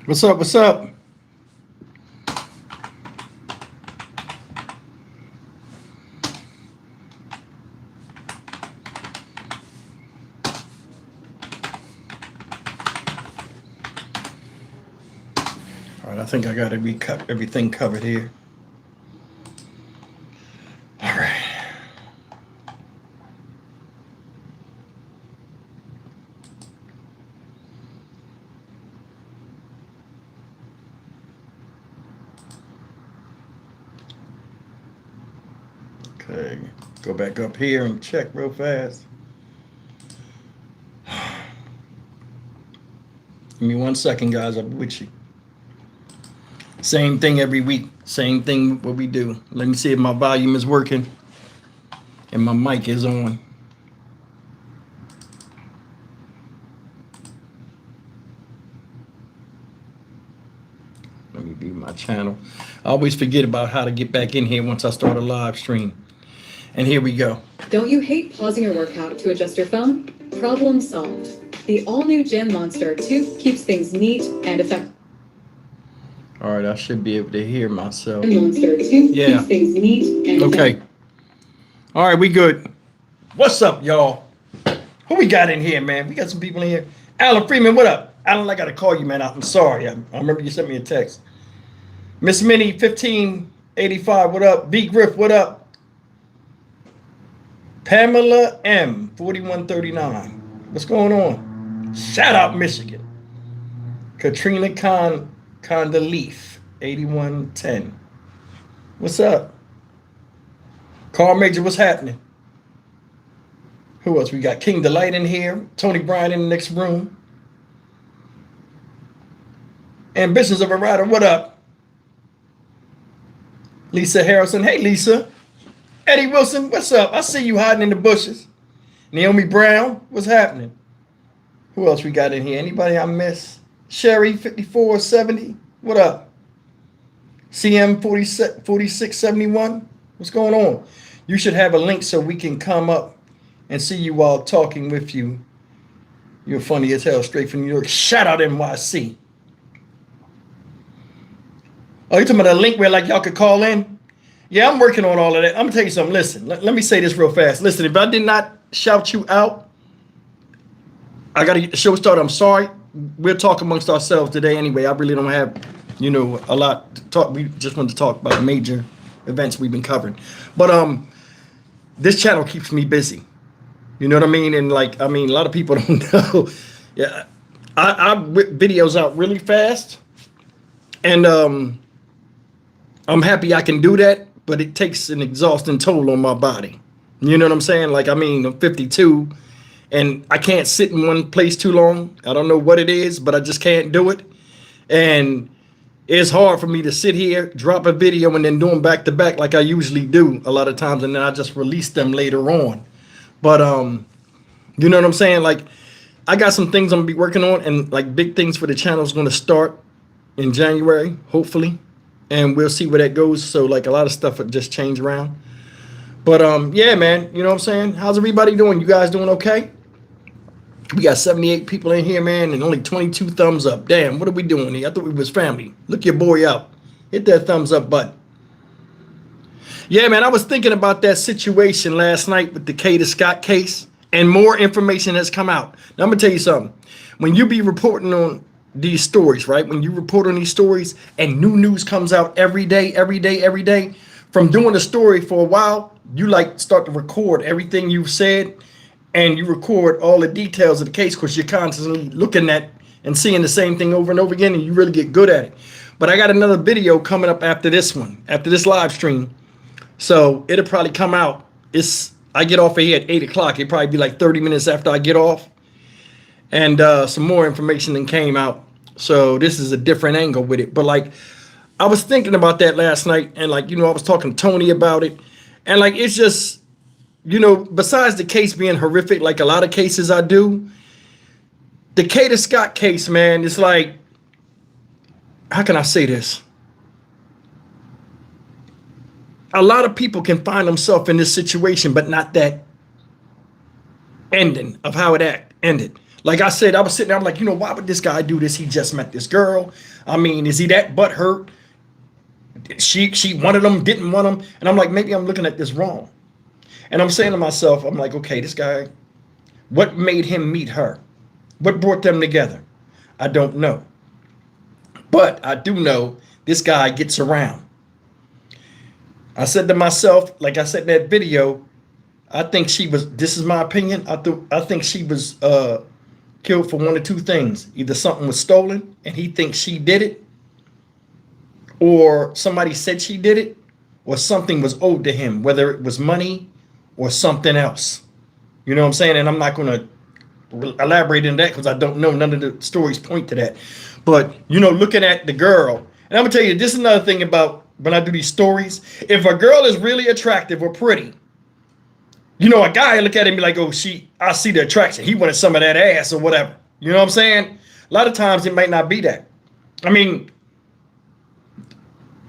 What's up? What's up? All right, I think I got everything covered here. All right. Okay, go back up here and check real fast. Give me 1 second, guys. I'll be with you. Same thing every week. Same thing what we do. Let me see if my volume is working and my mic is on. Let me view my channel. I always forget about how to get back in here once I start a live stream. And here we go. Don't you hate pausing your workout to adjust your phone? Problem solved. The all-new Gym Monster 2 keeps things neat and effective. All right, I should be able to hear myself. Monster 2 keeps things neat and okay. All right, we good. What's up, y'all? Who we got in here, man? We got some people in here. Alan Freeman, what up? Alan, I got to call you, man. I'm sorry. I remember you sent me a text. Miss Minnie, 1585, what up? B. Griff, what up? Pamela M, 4139. What's going on? Shout out Michigan. Katrina Condeleaf, 8110. What's up? Carl Major, what's happening? Who else? We got King Delight in here. Tony Bryan in the next room. Ambitions of a Rider, what up? Lisa Harrison, hey Lisa. Eddie Wilson, what's up? I see you hiding in the bushes. Naomi Brown, what's happening? Who else we got in here? Anybody I miss? Sherry, 5470, what up? CM 4671, what's going on? You should have a link so we can come up and see you all talking with you. You're funny as hell, straight from New York. Shout out NYC. Oh, you talking about a link where like y'all could call in? Yeah, I'm working on all of that. I'm gonna tell you something. Listen, let me say this real fast. Listen, if I did not shout you out, I gotta get the show started. I'm sorry. We'll talk amongst ourselves today anyway. I really don't have, a lot to talk. We just want to talk about the major events we've been covering. But this channel keeps me busy. You know what I mean? And a lot of people don't know. Yeah, I whip videos out really fast, and I'm happy I can do that. But it takes an exhausting toll on my body. You know what I'm saying? I'm 52 and I can't sit in one place too long. I don't know what it is, but I just can't do it. And it's hard for me to sit here, drop a video, and then do them back to back like I usually do a lot of times. And then I just release them later on. But, you know what I'm saying? I got some things I'm going to be working on, and big things for the channel is going to start in January, hopefully. And we'll see where that goes. So a lot of stuff will just change around. But yeah, man, you know what I'm saying? How's everybody doing? You guys doing okay? We got 78 people in here, man, and only 22 thumbs up. Damn, what are we doing here? I thought we was family. Look your boy up. Hit that thumbs up button. Yeah, man, I was thinking about that situation last night with the Kata Scott case, and more information has come out. Now, I'm going to tell you something. When you be reporting on these stories, right? When you report on these stories and new news comes out every day, from doing the story for a while, you start to record everything you've said, and you record all the details of the case because you're constantly looking at and seeing the same thing over and over again, and you really get good at it. But I got another video coming up after this one, after this live stream. So it'll probably come out. I get off of here at 8 o'clock. It'd probably be like 30 minutes after I get off. And some more information then came out. So this is a different angle with it. But like, I was thinking about that last night, and like, I was talking to Tony about it. And like, it's just, besides the case being horrific, like a lot of cases I do, the Kater Scott case, man, it's like, how can I say this? A lot of people can find themselves in this situation, but not that ending of how it ended. Like I said, I was sitting there, I'm like, why would this guy do this? He just met this girl. I mean, is he that butthurt? She wanted him, didn't want him. And I'm like, maybe I'm looking at this wrong. And I'm saying to myself, I'm like, okay, this guy, what made him meet her? What brought them together? I don't know. But I do know this guy gets around. I said to myself, like I said in that video, I think she was, this is my opinion, I think she was killed for one of two things. Either something was stolen and he thinks she did it, or somebody said she did it, or something was owed to him, whether it was money or something else. You know what I'm saying? And I'm not going to elaborate on that because I don't know. None of the stories point to that. But, looking at the girl, and I'm going to tell you, this is another thing about when I do these stories. If a girl is really attractive or pretty, a guy look at it and be like, oh, I see the attraction. He wanted some of that ass or whatever. You know what I'm saying? A lot of times it might not be that. I mean,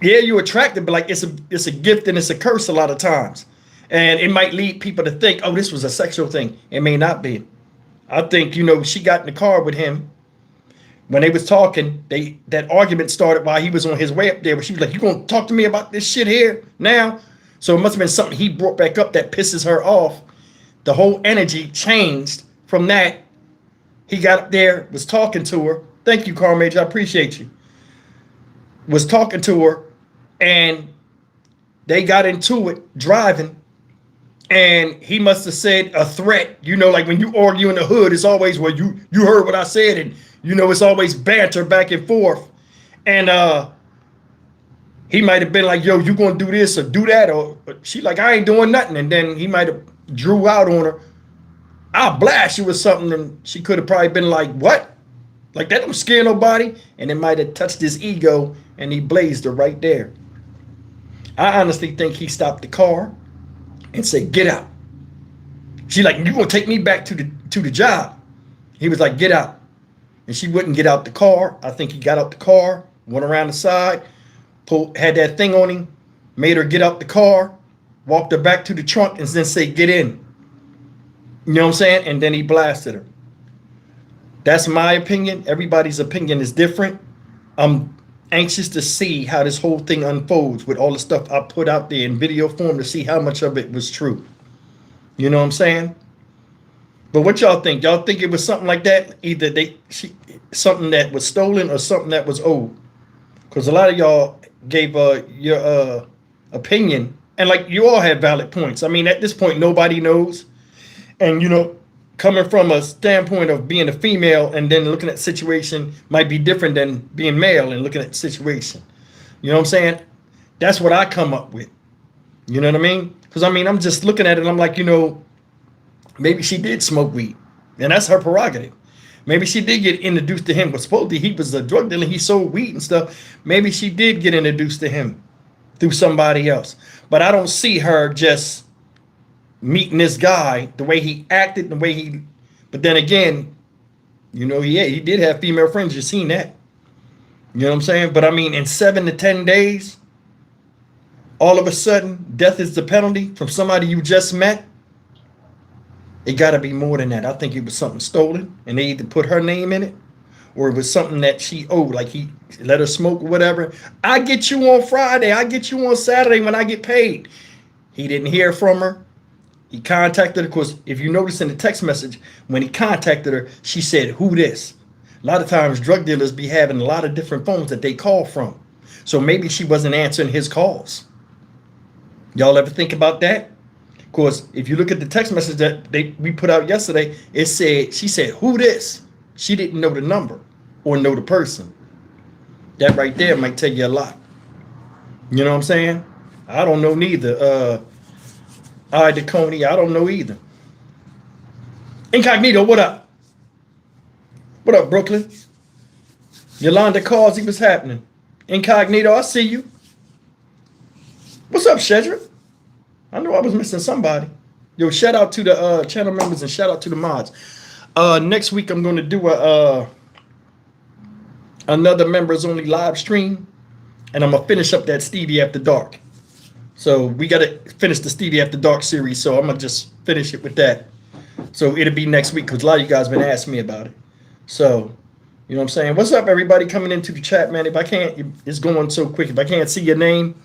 yeah, you're attractive, but like it's a gift and it's a curse a lot of times. And it might lead people to think, oh, this was a sexual thing. It may not be. I think, she got in the car with him. When they was talking, that argument started while he was on his way up there. But she was like, you gonna talk to me about this shit here now? So it must have been something he brought back up that pisses her off. The whole energy changed from that. He got up there, was talking to her. Thank you, Carl Major. I appreciate you. Was talking to her, and they got into it driving. And he must have said a threat. Like when you argue in the hood, it's always, well, you heard what I said, and it's always banter back and forth. And he might have been like, yo, you gonna do this or do that, or she like, I ain't doing nothing. And then he might have drew out on her, I'll blast you with something. And she could have probably been like, what? Like that don't scare nobody. And it might have touched his ego and he blazed her right there. I honestly think he stopped the car and said, get out. She like, you gonna take me back to the job? He was like, get out. And she wouldn't get out the car. I think he got out the car, went around the side, had that thing on him, made her get out the car, walked her back to the trunk, and then say, get in. You know what I'm saying? And then he blasted her. That's my opinion. Everybody's opinion is different. I'm anxious to see how this whole thing unfolds with all the stuff I put out there in video form to see how much of it was true. You know what I'm saying? But what y'all think? Y'all think it was something like that? Either something that was stolen or something that was owed? Because a lot of y'all gave your opinion, and like you all have valid points. I mean, at this point, nobody knows. And coming from a standpoint of being a female and then looking at the situation might be different than being male and looking at the situation. You know what I'm saying? That's what I come up with. You know what I mean? Because I mean, I'm just looking at it and I'm like, maybe she did smoke weed, and that's her prerogative. Maybe she did get introduced to him, but supposedly he was a drug dealer. He sold weed and stuff. Maybe she did get introduced to him through somebody else. But I don't see her just meeting this guy the way he acted, the way he. But then again, he did have female friends. You've seen that. You know what I'm saying? But I mean, in 7 to 10 days, all of a sudden, death is the penalty from somebody you just met. It got to be more than that. I think it was something stolen, and they either put her name in it, or it was something that she owed, like he let her smoke or whatever. I get you on Friday. I get you on Saturday when I get paid. He didn't hear from her. He contacted her. Of course, if you notice in the text message, when he contacted her, she said, who this? A lot of times drug dealers be having a lot of different phones that they call from. So maybe she wasn't answering his calls. Y'all ever think about that? Of course, if you look at the text message that we put out yesterday, she said, who this? She didn't know the number or know the person. That right there might tell you a lot. You know what I'm saying? I don't know neither. All right, DeConey, I don't know either. Incognito, what up? What up, Brooklyn? Yolanda Causey, what's happening? Incognito, I see you. What's up, Shedrick? I know I was missing somebody. Yo, shout out to the channel members and shout out to the mods. Next week I'm going to do another members only live stream, and I'm gonna finish up that Stevie After Dark. So we got to finish the Stevie After Dark series. So I'm gonna just finish it with that. So it'll be next week because a lot of you guys been asking me about it. So you know what I'm saying? What's up, everybody coming into the chat, man? If I can't, it's going so quick. If I can't see your name,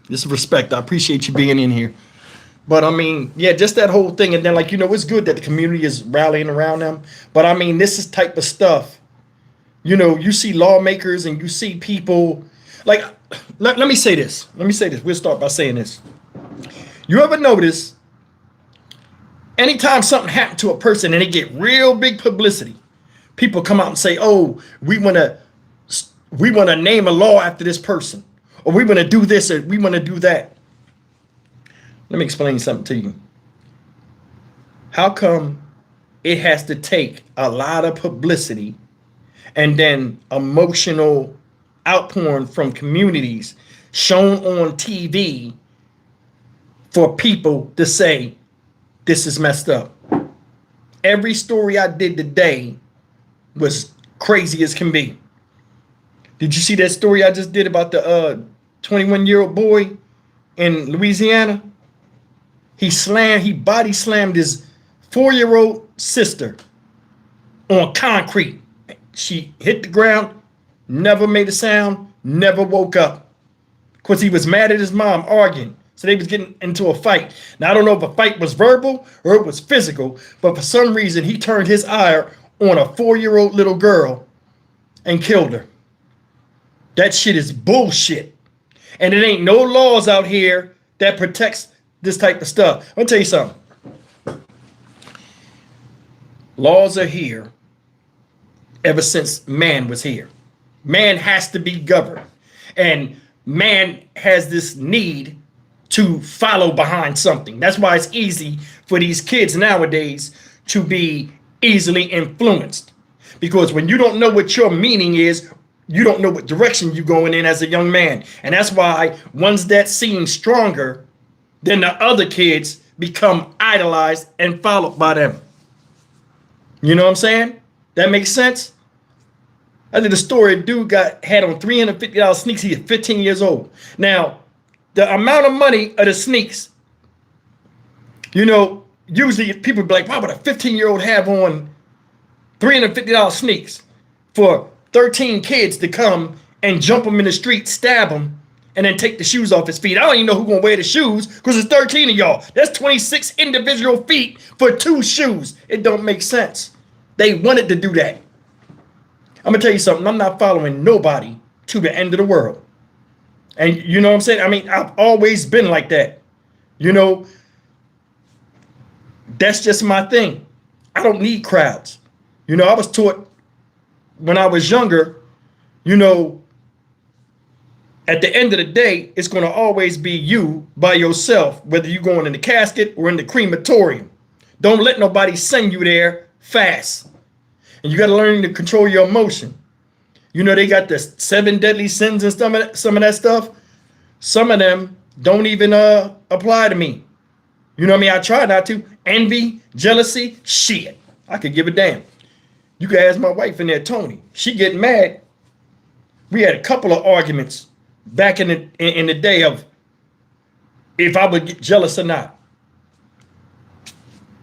just respect. I appreciate you being in here. But I mean, yeah, just that whole thing. And then, like, you know, it's good that the community is rallying around them. But I mean, this is type of stuff. You know, you see lawmakers and you see people like, let me say this. Let me say this. We'll start by saying this. You ever notice anytime something happened to a person and they get real big publicity, people come out and say, oh, we want to name a law after this person, or we want to do this, or we want to do that. Let me explain something to you. How come it has to take a lot of publicity and then emotional outpouring from communities shown on TV for people to say this is messed up? Every story I did today was crazy as can be. Did you see that story I just did about the 21-year-old boy in Louisiana? He body slammed his 4-year-old sister on concrete. She hit the ground, never made a sound, never woke up. Because he was mad at his mom, arguing. So they was getting into a fight. Now, I don't know if a fight was verbal or it was physical, but for some reason, he turned his ire on a 4-year-old little girl and killed her. That shit is bullshit. And it ain't no laws out here that protects this type of stuff. I'll tell you something. Laws are here ever since man was here. Man has to be governed. And man has this need to follow behind something. That's why it's easy for these kids nowadays to be easily influenced. Because when you don't know what your meaning is, you don't know what direction you're going in as a young man. And that's why ones that seem stronger than the other kids become idolized and followed by them. You know what I'm saying? That makes sense? I did a story. A dude had on $350 sneaks. He is 15 years old. Now, the amount of money of the sneaks, you know, usually people be like, why would a 15-year-old have on $350 sneaks for 13 kids to come and jump him in the street, stab him, and then take the shoes off his feet? I don't even know who's going to wear the shoes because it's 13 of y'all. That's 26 individual feet for 2 shoes. It don't make sense. They wanted to do that. I'm going to tell you something. I'm not following nobody to the end of the world. And you know what I'm saying? I mean, I've always been like that. You know, that's just my thing. I don't need crowds. You know, I was taught when I was younger, you know, at the end of the day, it's going to always be you by yourself, whether you're going in the casket or in the crematorium. Don't let nobody send you there fast. And you got to learn to control your emotion. You know, they got the 7 deadly sins and some of that stuff. Some of them don't even apply to me. You know what I mean? I try not to. Envy, jealousy, shit. I could give a damn. You can ask my wife in there, Tony. She getting mad. We had a couple of arguments back in the day of if I would get jealous or not.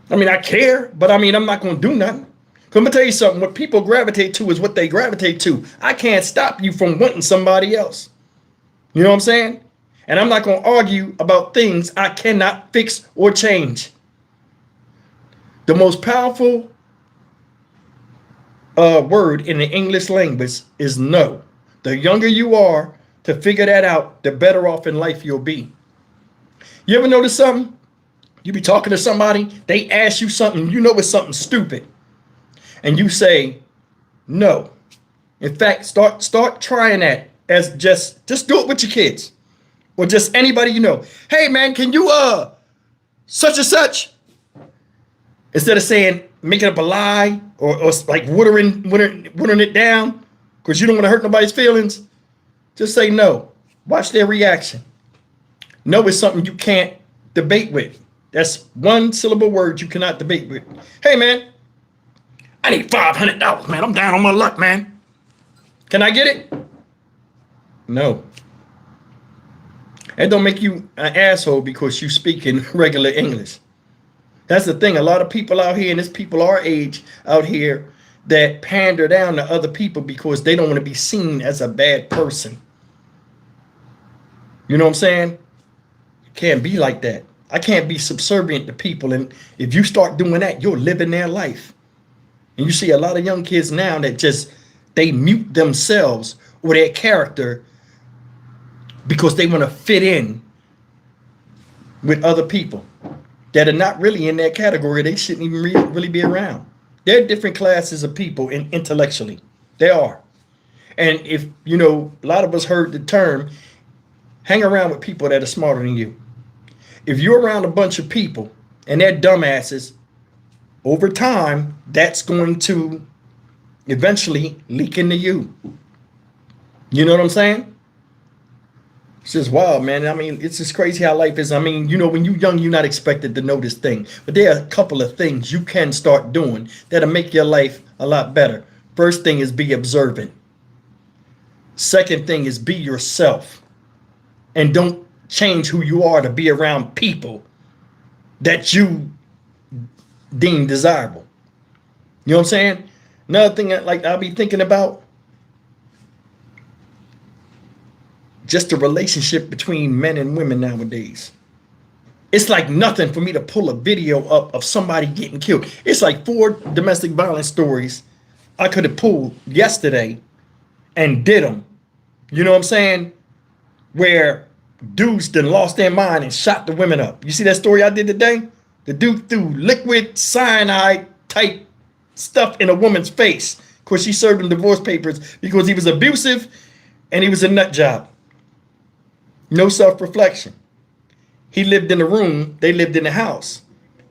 I mean, I care, but I mean, I'm not going to do nothing. I'm going to tell you something. What people gravitate to is what they gravitate to. I can't stop you from wanting somebody else. You know what I'm saying? And I'm not going to argue about things I cannot fix or change. The most powerful word in the English language is no. The younger you are to figure that out, the better off in life you'll be. You ever notice something? You be talking to somebody, they ask you something, you know it's something stupid. And you say, no. In fact, start trying that as just do it with your kids. or just anybody you know. Hey man, can you such and such? Instead of saying making up a lie or like watering it down because you don't want to hurt nobody's feelings, just say no. Watch their reaction. No is something you can't debate with. That's one syllable word you cannot debate with. Hey man, I need $500, man. I'm down on my luck, man. Can I get it? No. And don't make you an asshole because you speak in regular English. That's the thing. A lot of people out here, and there's people our age out here that pander down to other people because they don't want to be seen as a bad person. You know what I'm saying? You can't be like that. I can't be subservient to people. And if you start doing that, you're living their life. And you see a lot of young kids now that they mute themselves or their character because they want to fit in with other people that are not really in that category. They shouldn't even really be around. There are different classes of people intellectually. They are. And if, you know, a lot of us heard the term, hang around with people that are smarter than you. If you're around a bunch of people and they're dumbasses, over time, that's going to eventually leak into you. You know what I'm saying? It's just wild, man. I mean, it's just crazy how life is. I mean, you know, when you're young, you're not expected to know this thing. But there are a couple of things you can start doing that'll make your life a lot better. First thing is be observant. Second thing is be yourself. And don't change who you are to be around people that you deem desirable. You know what I'm saying? Another thing that like I'll be thinking about, just the relationship between men and women nowadays. It's like nothing for me to pull a video up of somebody getting killed. It's like 4 domestic violence stories I could have pulled yesterday and did them. You know what I'm saying? Where dudes done lost their mind and shot the women up. You see that story I did today? The dude threw liquid cyanide type stuff in a woman's face. Of course, she served him divorce papers because he was abusive and he was a nut job. No self-reflection. He lived in a room, they lived in a house.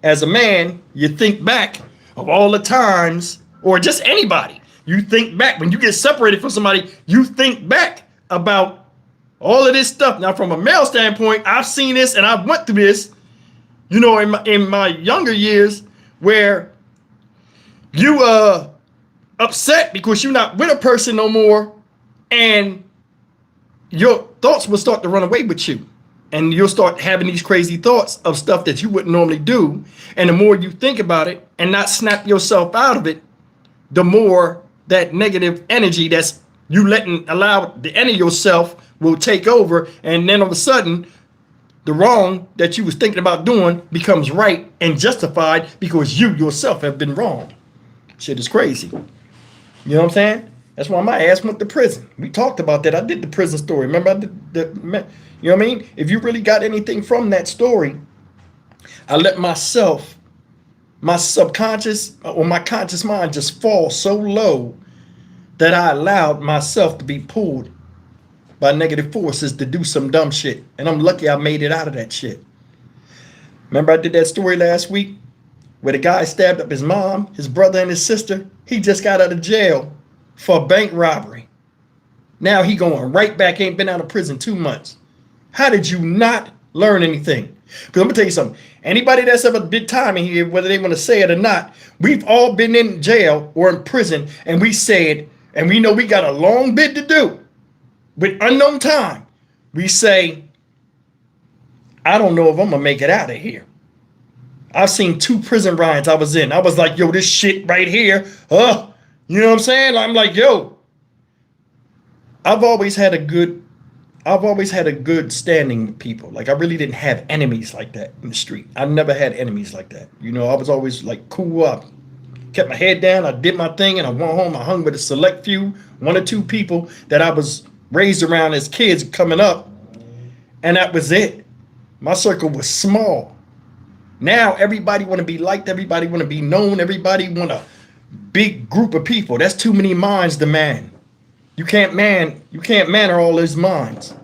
As a man, you think back of all the times, or just anybody, you think back when you get separated from somebody, you think back about all of this stuff. Now, from a male standpoint, I've seen this and I've went through this, you know, in my younger years, where you upset because you're not with a person no more, and your thoughts will start to run away with you. And you'll start having these crazy thoughts of stuff that you wouldn't normally do. And the more you think about it and not snap yourself out of it, the more that negative energy that's you allow the end of yourself will take over. And then all of a sudden, the wrong that you was thinking about doing becomes right and justified because you yourself have been wrong. Shit is crazy. You know what I'm saying? That's why my ass went to prison. We talked about that. I did the prison story. Remember, I did you know what I mean? If you really got anything from that story, I let myself, my subconscious or my conscious mind just fall so low that I allowed myself to be pulled by negative forces to do some dumb shit. And I'm lucky I made it out of that shit. Remember I did that story last week where the guy stabbed up his mom, his brother, and his sister? He just got out of jail for bank robbery. Now he going right back, ain't been out of prison 2 months. How did you not learn anything? Because I'm gonna tell you something. Anybody that's ever did time in here, whether they want to say it or not, we've all been in jail or in prison, and we said, and we know we got a long bid to do with unknown time. We say, I don't know if I'm gonna make it out of here. I've seen 2 prison riots I was in. I was like, yo, this shit right here, you know what I'm saying? I'm like, yo, I've always had a good standing with people. Like, I really didn't have enemies like that in the street. I never had enemies like that. You know, I was always like cool up, kept my head down. I did my thing and I went home. I hung with a select few, 1 or 2 people that I was raised around as kids coming up. And that was it. My circle was small. Now everybody want to be liked. Everybody want to be known. Everybody want a big group of people. That's too many minds to man. You can't manner all those minds.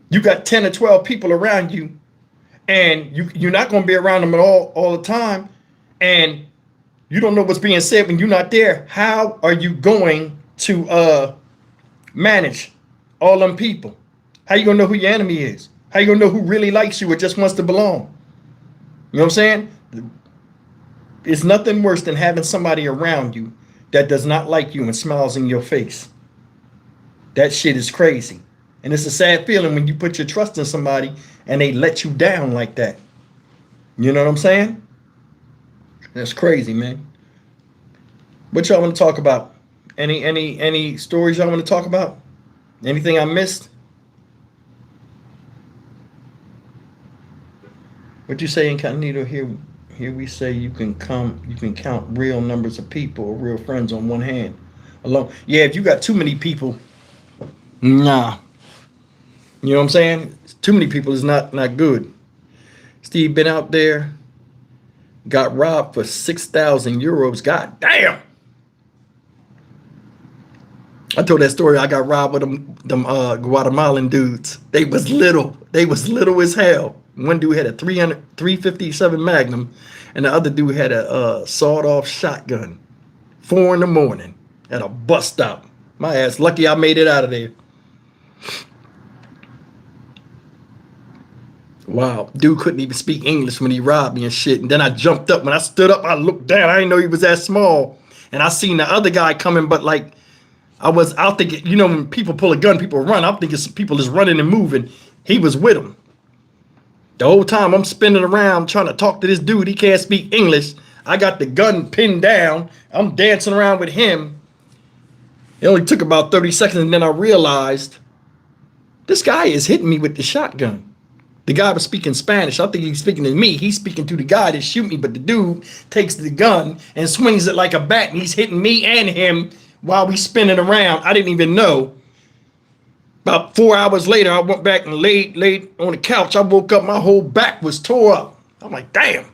You got 10 or 12 people around you, and you're not going to be around them at all the time, and you don't know what's being said when you're not there. How are you going to manage all them people? How you gonna know who your enemy is? How you gonna know who really likes you or just wants to belong? You know what I'm saying? It's nothing worse than having somebody around you that does not like you and smiles in your face. That shit is crazy. And it's a sad feeling when you put your trust in somebody and they let you down like that. You know what I'm saying? That's crazy, man. What y'all want to talk about? Any stories y'all want to talk about? Anything I missed? What you say, Incognito? Here we say you can count real numbers of people or real friends on one hand. Alone. Yeah, if you got too many people, nah. You know what I'm saying? Too many people is not good. Steve been out there, got robbed for 6,000 euros. God damn. I told that story. I got robbed with them Guatemalan dudes. They was little. They was little as hell. One dude had a 357 Magnum, and the other dude had a sawed-off shotgun. 4 a.m. at a bus stop. My ass lucky I made it out of there. Wow, dude couldn't even speak English when he robbed me and shit. And then I jumped up. When I stood up, I looked down. I didn't know he was that small. And I seen the other guy coming, but like I was out thinking, you know, when people pull a gun, people run. I'm thinking some people is running and moving. He was with him. The whole time I'm spinning around trying to talk to this dude. He can't speak English. I got the gun pinned down. I'm dancing around with him. It only took about 30 seconds, and then I realized this guy is hitting me with the shotgun. The guy was speaking Spanish. I think he's speaking to me. He's speaking to the guy that shoot me, but the dude takes the gun and swings it like a bat, and he's hitting me and him while we spinning around. I didn't even know. About 4 hours later, I went back and laid on the couch. I woke up, my whole back was tore up. I'm like, damn.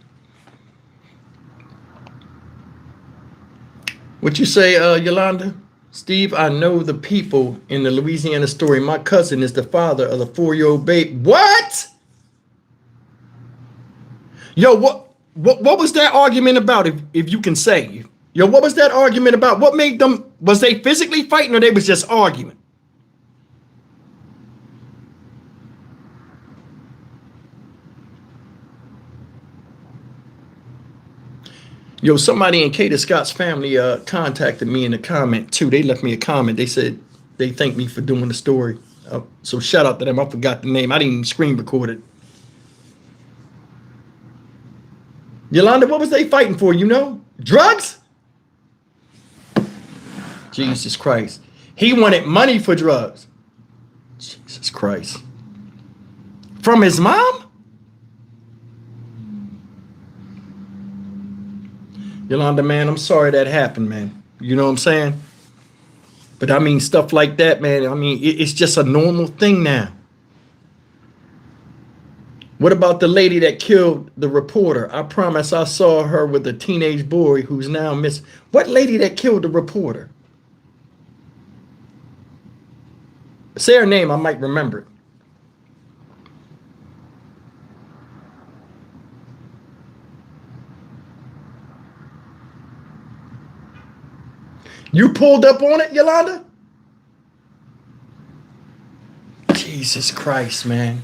What you say, Yolanda? Steve, I know the people in the Louisiana story. My cousin is the father of the 4-year-old baby. What? Yo, what was that argument about, if you can say? Yo, what was that argument about? What made them, was they physically fighting or they was just arguing? Yo, somebody in Katie Scott's family contacted me in the comment too. They left me a comment. They said they thanked me for doing the story. So shout out to them. I forgot the name. I didn't even screen record it. Yolanda, what was they fighting for, you know? Drugs? Jesus Christ. He wanted money for drugs. Jesus Christ. From his mom? Yolanda, man, I'm sorry that happened, man. You know what I'm saying? But I mean, stuff like that, man, I mean, it's just a normal thing now. What about the lady that killed the reporter? I promise I saw her with a teenage boy who's now missing. What lady that killed the reporter? Say her name, I might remember it. You pulled up on it, Yolanda? Jesus Christ, man.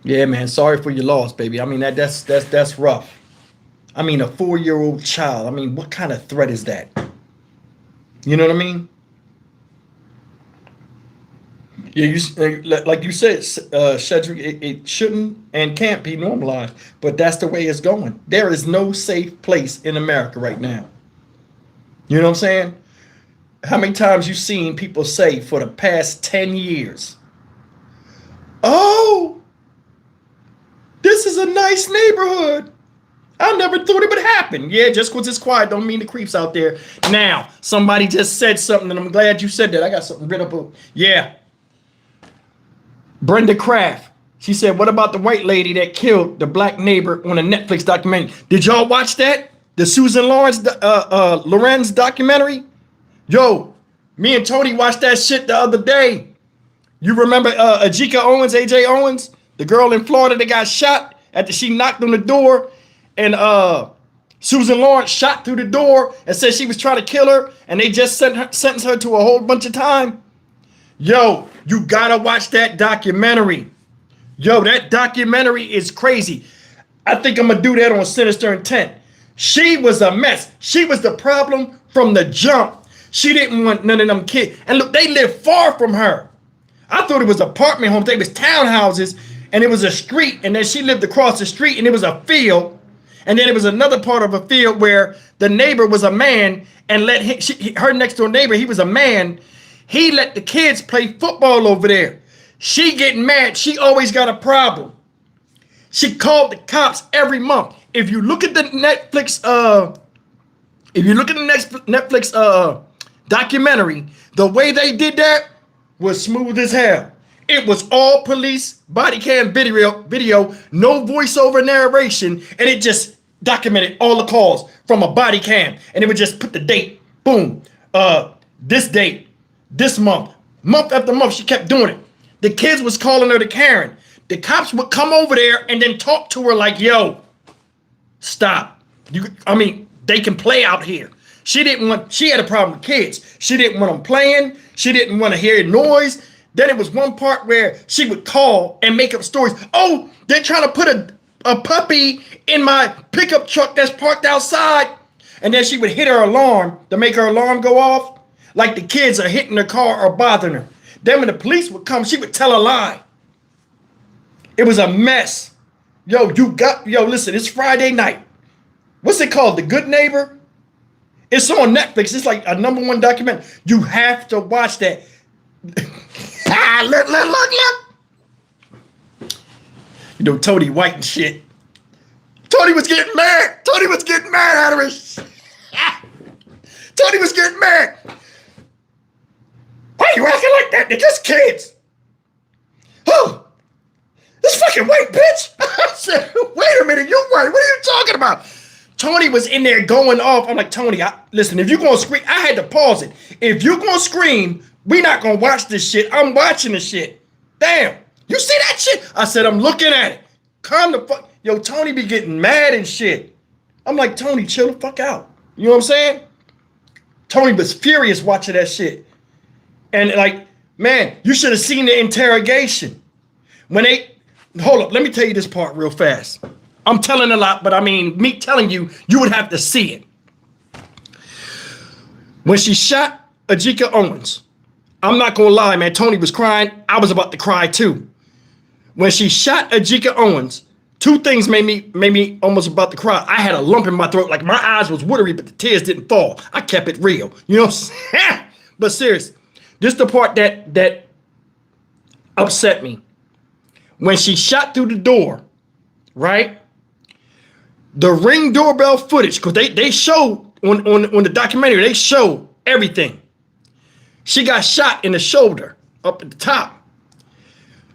Yeah, man. Sorry for your loss, baby. I mean, that's rough. I mean, a 4-year-old child. I mean, what kind of threat is that? You know what I mean? Yeah, like you said, Cedric, it shouldn't and can't be normalized, but that's the way it's going. There is no safe place in America right now. You know what I'm saying? How many times you seen people say for the past 10 years, oh, this is a nice neighborhood. I never thought it would happen. Yeah, just because it's quiet don't mean the creeps out there. Now, somebody just said something, and I'm glad you said that. I got something written up. Yeah. Brenda Kraft. She said, what about the white lady that killed the black neighbor on a Netflix documentary? Did y'all watch that? The Susan Lorenz documentary? Yo, me and Tony watched that shit the other day. You remember Ajika Owens, AJ Owens, the girl in Florida that got shot after she knocked on the door, and Susan Lawrence shot through the door and said she was trying to kill her, and they just sentenced her to a whole bunch of time. Yo, you gotta watch that documentary. Yo, that documentary is crazy. I think I'm gonna do that on Sinister Intent. She was a mess. She was the problem from the jump. She didn't want none of them kids. And look, they lived far from her. I thought it was apartment homes. They was townhouses, and it was a street, and then she lived across the street, and it was a field. And then it was another part of a field where the neighbor was a man, and let her next door neighbor, he was a man. He let the kids play football over there. She getting mad. She always got a problem. She called the cops every month. If you look at the Netflix, documentary, the way they did that was smooth as hell. It was all police body cam video, no voiceover narration, and it just documented all the calls from a body cam, and it would just put the date, boom, this date, this month after month. She kept doing it. The kids was calling her to Karen. The cops would come over there and then talk to her like, yo, stop. They can play out here. She had a problem with kids. She didn't want them playing. She didn't want to hear noise. Then it was one part where she would call and make up stories. Oh, they're trying to put a puppy in my pickup truck that's parked outside. And then she would hit her alarm to make her alarm go off. Like the kids are hitting her car or bothering her. Then when the police would come, she would tell a lie. It was a mess. Yo, listen, it's Friday night. What's it called? The Good Neighbor? It's on Netflix. It's like a #1 documentary. You have to watch that. Look. You know, Tony White and shit. Tony was getting mad. Tony was getting mad out of his. Tony was getting mad. Why you acting like that? They're just kids. Oh, this fucking white bitch. I said, wait a minute, you white. What are you talking about? Tony was in there going off. I'm like, Tony, listen, if you're going to scream, I had to pause it. If you're going to scream, we're not going to watch this shit. I'm watching the shit. Damn. You see that shit? I said, I'm looking at it. Calm the fuck. Yo, Tony be getting mad and shit. I'm like, Tony, chill the fuck out. You know what I'm saying? Tony was furious watching that shit. And like, man, you should have seen the interrogation. Hold up, let me tell you this part real fast. I'm telling a lot, but I mean, me telling you, you would have to see it. When she shot Ajika Owens, I'm not gonna lie, man, Tony was crying. I was about to cry too. When she shot Ajika Owens, two things made me almost about to cry. I had a lump in my throat, like my eyes was watery, but the tears didn't fall. I kept it real. You know what I'm saying? But serious, this is the part that upset me. When she shot through the door, right? The Ring doorbell footage, because they showed on the documentary, they showed everything. She got shot in the shoulder, up at the top.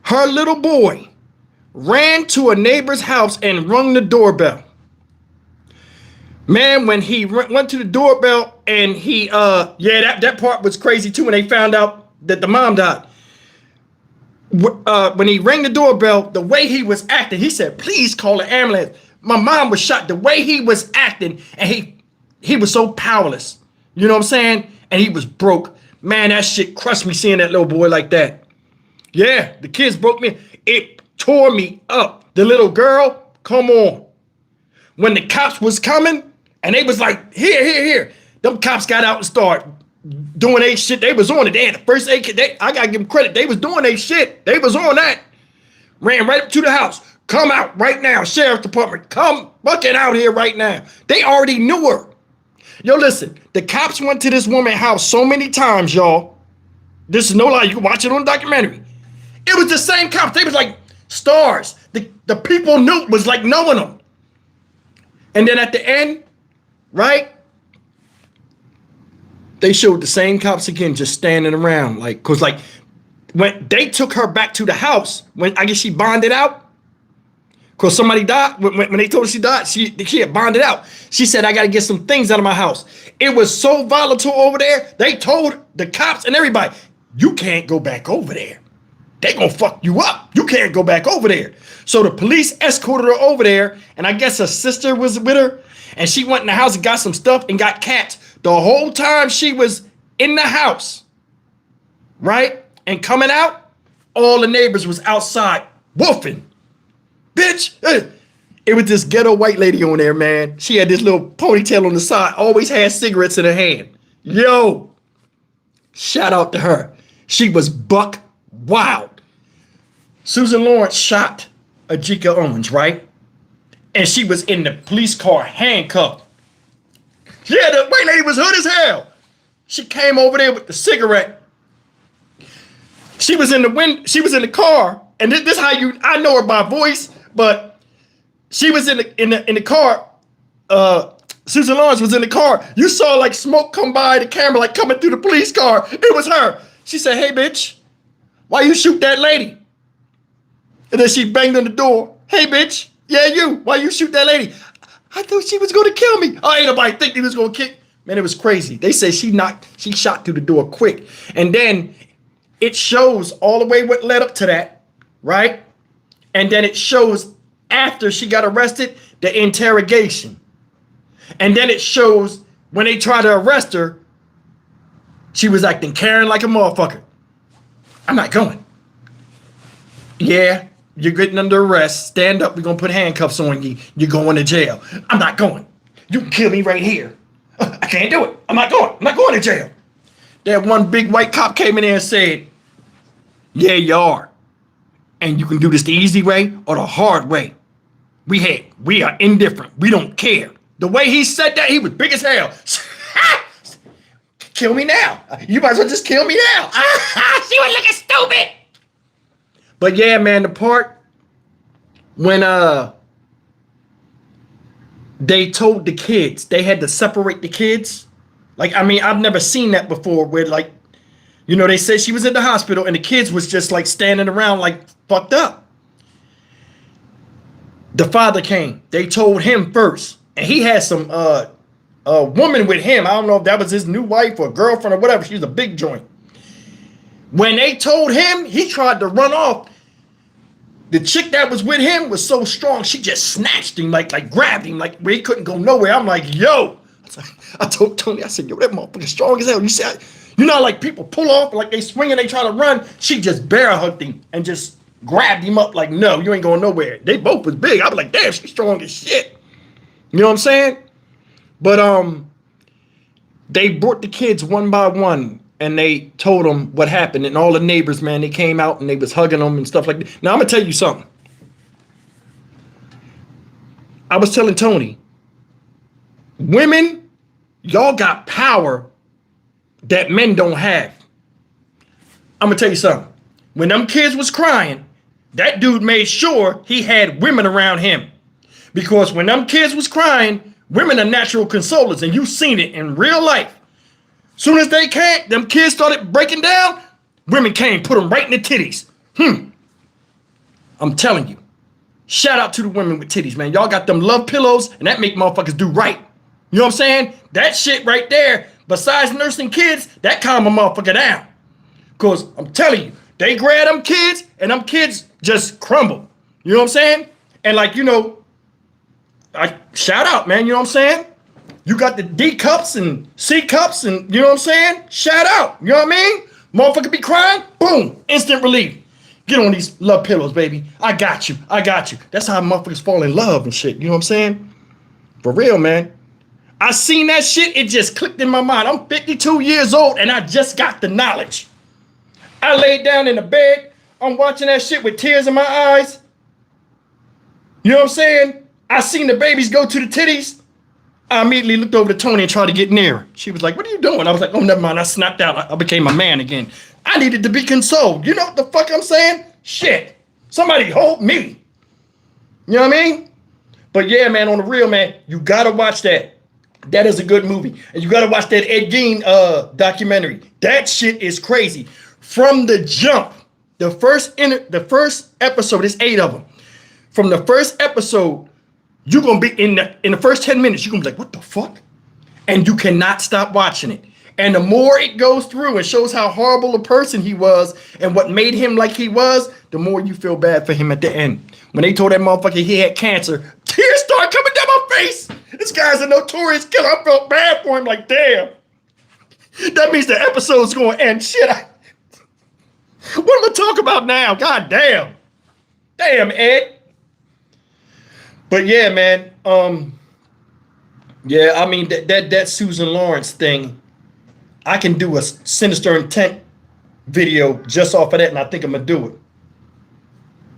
Her little boy ran to a neighbor's house and rung the doorbell. Man, when he went to the doorbell and that part was crazy too when they found out that the mom died. When he rang the doorbell, the way he was acting, he said, please call the ambulance. My mom was shot. The way he was acting, and he was so powerless. You know what I'm saying? And he was broke. Man, that shit crushed me seeing that little boy like that. Yeah, the kids broke me. It tore me up. The little girl, come on. When the cops was coming, and they was like, here. Them cops got out and started doing their shit. They was on it. They had the first aid kit. I gotta give them credit. They was doing their shit. They was on that. Ran right up to the house. Come out right now, sheriff's department. Come fucking out here right now. They already knew her. Yo, listen, the cops went to this woman's house so many times, y'all. This is no lie. You can watch it on the documentary. It was the same cops. They was like stars. The people knew, was like knowing them. And then at the end, right? They showed the same cops again, just standing around. Like, cause like when they took her back to the house, when I guess she bonded out, cause somebody died. When they told her she died, she had bonded out. She said, I gotta get some things out of my house. It was so volatile over there. They told the cops and everybody, you can't go back over there. they gonna fuck you up. You can't go back over there. So the police escorted her over there, and I guess her sister was with her, and she went in the house and got some stuff and got cats. The whole time she was in the house, right? And coming out, all the neighbors was outside woofing. Bitch. It was this ghetto white lady on there, man. She had this little ponytail on the side, always had cigarettes in her hand. Yo, shout out to her. She was buck wild. Susan Lawrence shot Ajika Owens, right? And she was in the police car handcuffed. Yeah, the white lady was hood as hell. She came over there with the cigarette. She was in the car, and this how I know her by voice, but she was in the car. Susan Lawrence was in the car. You saw like smoke come by the camera, like coming through the police car. It was her. She said, "Hey, bitch, why you shoot that lady?" And then she banged on the door. "Hey, bitch, yeah, you. Why you shoot that lady?" "I thought she was gonna kill me." "Oh, ain't nobody think he was gonna kill." Man, it was crazy. They said she shot through the door quick. And then it shows all the way what led up to that, right? And then it shows after she got arrested, the interrogation. And then it shows when they tried to arrest her, she was acting Karen like a motherfucker. "I'm not going." "Yeah, you're getting under arrest. Stand up. We're going to put handcuffs on you. You're going to jail." "I'm not going. You can kill me right here." "I can't do it. I'm not going. I'm not going to jail." That one big white cop came in there and said, "Yeah, you are. And you can do this the easy way or the hard way. We are indifferent. We don't care." The way he said that, he was big as hell. "Kill me now. You might as well just kill me now." She was looking stupid. But yeah, man, the part when they told the kids, they had to separate the kids. Like, I mean, I've never seen that before where, like, you know, they said she was in the hospital and the kids was just like standing around like fucked up. The father came. They told him first. And he had some woman with him. I don't know if that was his new wife or girlfriend or whatever. She was a big joint. When they told him, he tried to run off. The chick that was with him was so strong, she just snatched him, like grabbed him, like where he couldn't go nowhere. I'm like, yo. I told Tony, I said, yo, that motherfucker strong as hell. You see, you know, like people pull off, like they swing and they try to run. She just bear hugged him and just grabbed him up like, no, you ain't going nowhere. They both was big. I was like, damn, she's strong as shit. You know what I'm saying? But they brought the kids one by one and they told them what happened. And all the neighbors, man, they came out and they was hugging them and stuff like that. Now, I'm going to tell you something. I was telling Tony, women, y'all got power that men don't have. I'm going to tell you something. When them kids was crying, that dude made sure he had women around him. Because when them kids was crying, women are natural consolers, and you've seen it in real life. Soon as they came, them kids started breaking down, women came, put them right in the titties. I'm telling you. Shout out to the women with titties, man. Y'all got them love pillows, and that make motherfuckers do right. You know what I'm saying? That shit right there, besides nursing kids, that calm a motherfucker down. Because I'm telling you, they grab them kids, and them kids just crumble. You know what I'm saying? And like, you know, I shout out, man. You know what I'm saying? You got the D cups and C cups and you know what I'm saying? Shout out. You know what I mean? Motherfucker be crying. Boom. Instant relief. Get on these love pillows, baby. I got you. I got you. That's how motherfuckers fall in love and shit. You know what I'm saying? For real, man. I seen that shit. It just clicked in my mind. I'm 52 years old and I just got the knowledge. I laid down in the bed. I'm watching that shit with tears in my eyes. You know what I'm saying? I seen the babies go to the titties. I immediately looked over to Tony and tried to get near her. She was like, "What are you doing?" I was like, "Oh, never mind." I snapped out. I became a man again. I needed to be consoled. You know what the fuck I'm saying? Shit. Somebody hold me. You know what I mean? But yeah, man, on the real, man, you gotta watch that. That is a good movie. And you gotta watch that Ed Gein documentary. That shit is crazy. From the jump, the first episode, there's 8 of them. From the first episode, you're going to be in the first 10 minutes, you're going to be like, what the fuck? And you cannot stop watching it. And the more it goes through and shows how horrible a person he was and what made him like he was, the more you feel bad for him at the end. When they told that motherfucker he had cancer, tears started coming down my face. This guy's a notorious killer. I felt bad for him, like, damn. That means the episode's going to end. Shit, what am I talking about now? God damn. Damn, Ed. But yeah, man. Yeah, I mean, that Susan Lawrence thing, I can do a Sinister Intent video just off of that, and I think I'm going to do it.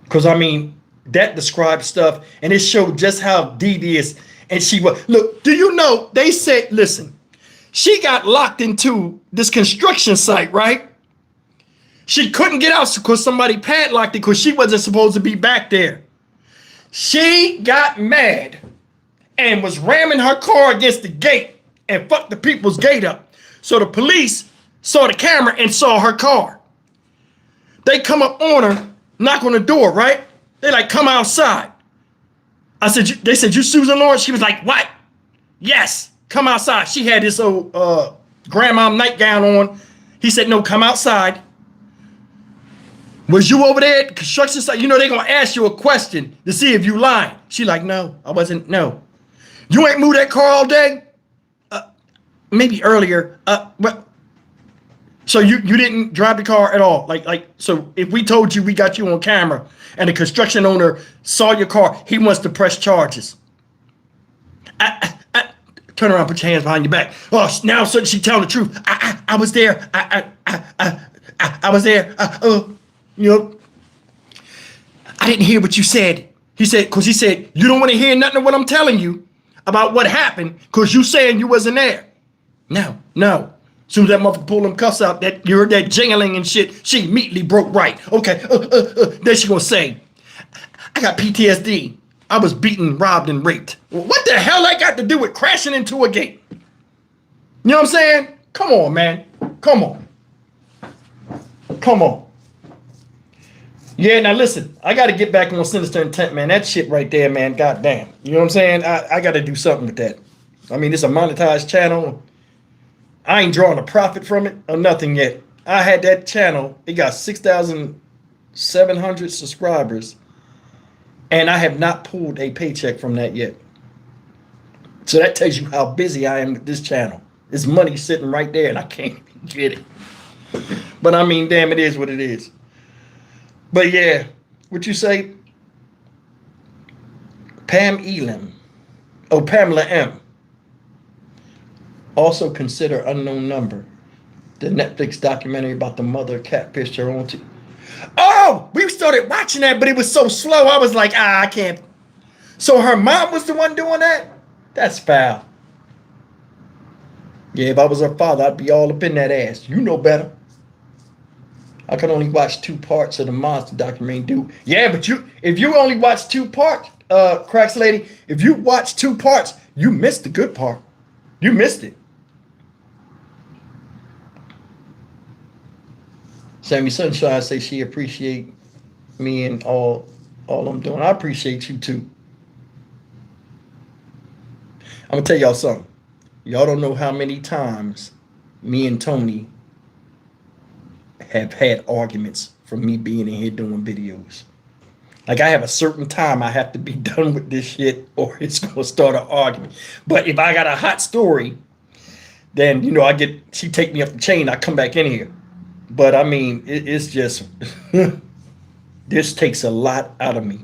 Because, I mean, that describes stuff, and it showed just how devious and she was. Look, do you know, they said, listen, she got locked into this construction site, right? She couldn't get out because somebody padlocked it because she wasn't supposed to be back there. She got mad and was ramming her car against the gate and fucked the people's gate up. So the police saw the camera and saw her car. They come up on her, knock on the door, right? They like, come outside. I said, they said, you Susan Lawrence? She was like, what? Yes, come outside. She had this old grandma nightgown on. He said, no, come outside. Was you over there at the construction site? You know, they're going to ask you a question to see if you lying. She like, no, I wasn't, no. You ain't moved that car all day? Maybe earlier. But so you didn't drive the car at all? Like, so if we told you we got you on camera and the construction owner saw your car, he wants to press charges. Turn around, put your hands behind your back. Oh, now suddenly she telling the truth. I was there. I was there. You know, I didn't hear what you said. He said, because he said, you don't want to hear nothing of what I'm telling you about what happened because you saying you wasn't there. No. As soon as that motherfucker pulled them cuffs out, that you heard that jingling and shit, she immediately broke right. Okay, then she gonna say, I got PTSD. I was beaten, robbed, and raped. What the hell that got to do with crashing into a gate? You know what I'm saying? Come on, man. Come on. Yeah, now listen, I got to get back on Sinister Intent, man. That shit right there, man, goddamn. You know what I'm saying? I got to do something with that. I mean, it's a monetized channel. I ain't drawing a profit from it or nothing yet. I had that channel. It got 6,700 subscribers. And I have not pulled a paycheck from that yet. So that tells you how busy I am with this channel. There's money sitting right there and I can't get it. But I mean, damn, it is what it is. But yeah, what you say? Pamela M. Also consider Unknown Number, the Netflix documentary about the mother catfished her own team. Oh, we started watching that, but it was so slow. I was like, I can't. So her mom was the one doing that? That's foul. Yeah, if I was her father, I'd be all up in that ass. You know better. I can only watch 2 parts of the monster documentary, dude. Yeah, but if you only watch 2 parts, Cracks Lady, if you watch 2 parts, you missed the good part. You missed it. Sammy Sunshine say she appreciate me and all I'm doing. I appreciate you too. I'm gonna tell y'all something. Y'all don't know how many times me and Tony have had arguments from me being in here doing videos. Like, I have a certain time I have to be done with this shit or it's gonna start an argument. But if I got a hot story, then, you know, she take me up the chain, I come back in here. But I mean, it's just, this takes a lot out of me,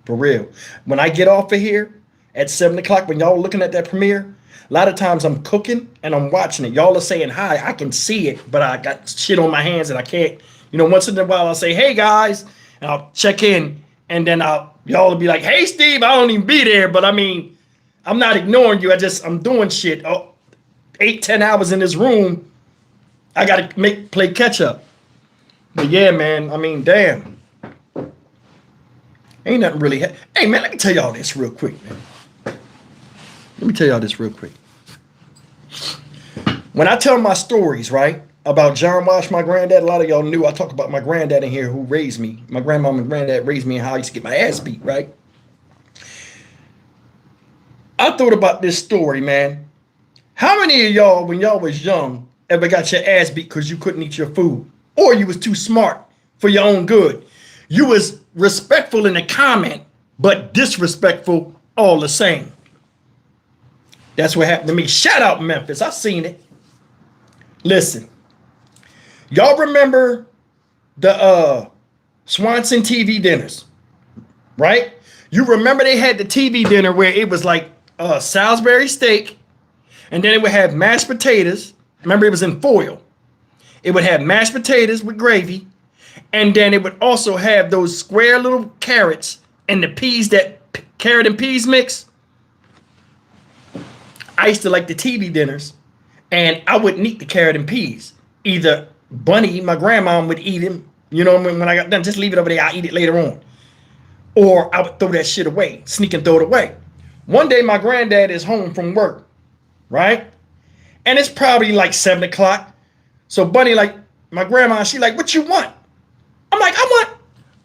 for real. When I get off of here at 7 o'clock, when y'all looking at that premiere, a lot of times I'm cooking and I'm watching it. Y'all are saying hi, I can see it, but I got shit on my hands and I can't, you know, once in a while I'll say, hey guys, and I'll check in and then y'all will be like, hey Steve, I don't even be there. But I mean, I'm not ignoring you. I'm doing shit. 8-10 hours in this room. I got to play catch up. But yeah, man, I mean, damn. Ain't nothing really. Hey, man, let me tell y'all this real quick, man. When I tell my stories, right, about John Wash, my granddad, a lot of y'all knew I talk about my granddad in here who raised me. My grandmama and granddad raised me and how I used to get my ass beat, right? I thought about this story, man. How many of y'all, when y'all was young, ever got your ass beat because you couldn't eat your food, or you was too smart for your own good. You was respectful in the comment, but disrespectful all the same. That's what happened to me. Shout out Memphis. I seen it. Listen, y'all remember the Swanson TV dinners, right? You remember they had the TV dinner where it was like Salisbury steak, and then it would have mashed potatoes. Remember, it was in foil. It would have mashed potatoes with gravy, and then it would also have those square little carrots and the peas, that carrot and peas mix. I used to like the TV dinners, and I wouldn't eat the carrot and peas. Either Bunny, my grandma, would eat them. You know, when I got done, just leave it over there. I'll eat it later on. Or I would throw that shit away, sneak and throw it away. One day, my granddad is home from work, right? And it's probably like 7 o'clock. So Bunny, like, my grandma, she like, what you want? I'm like, I want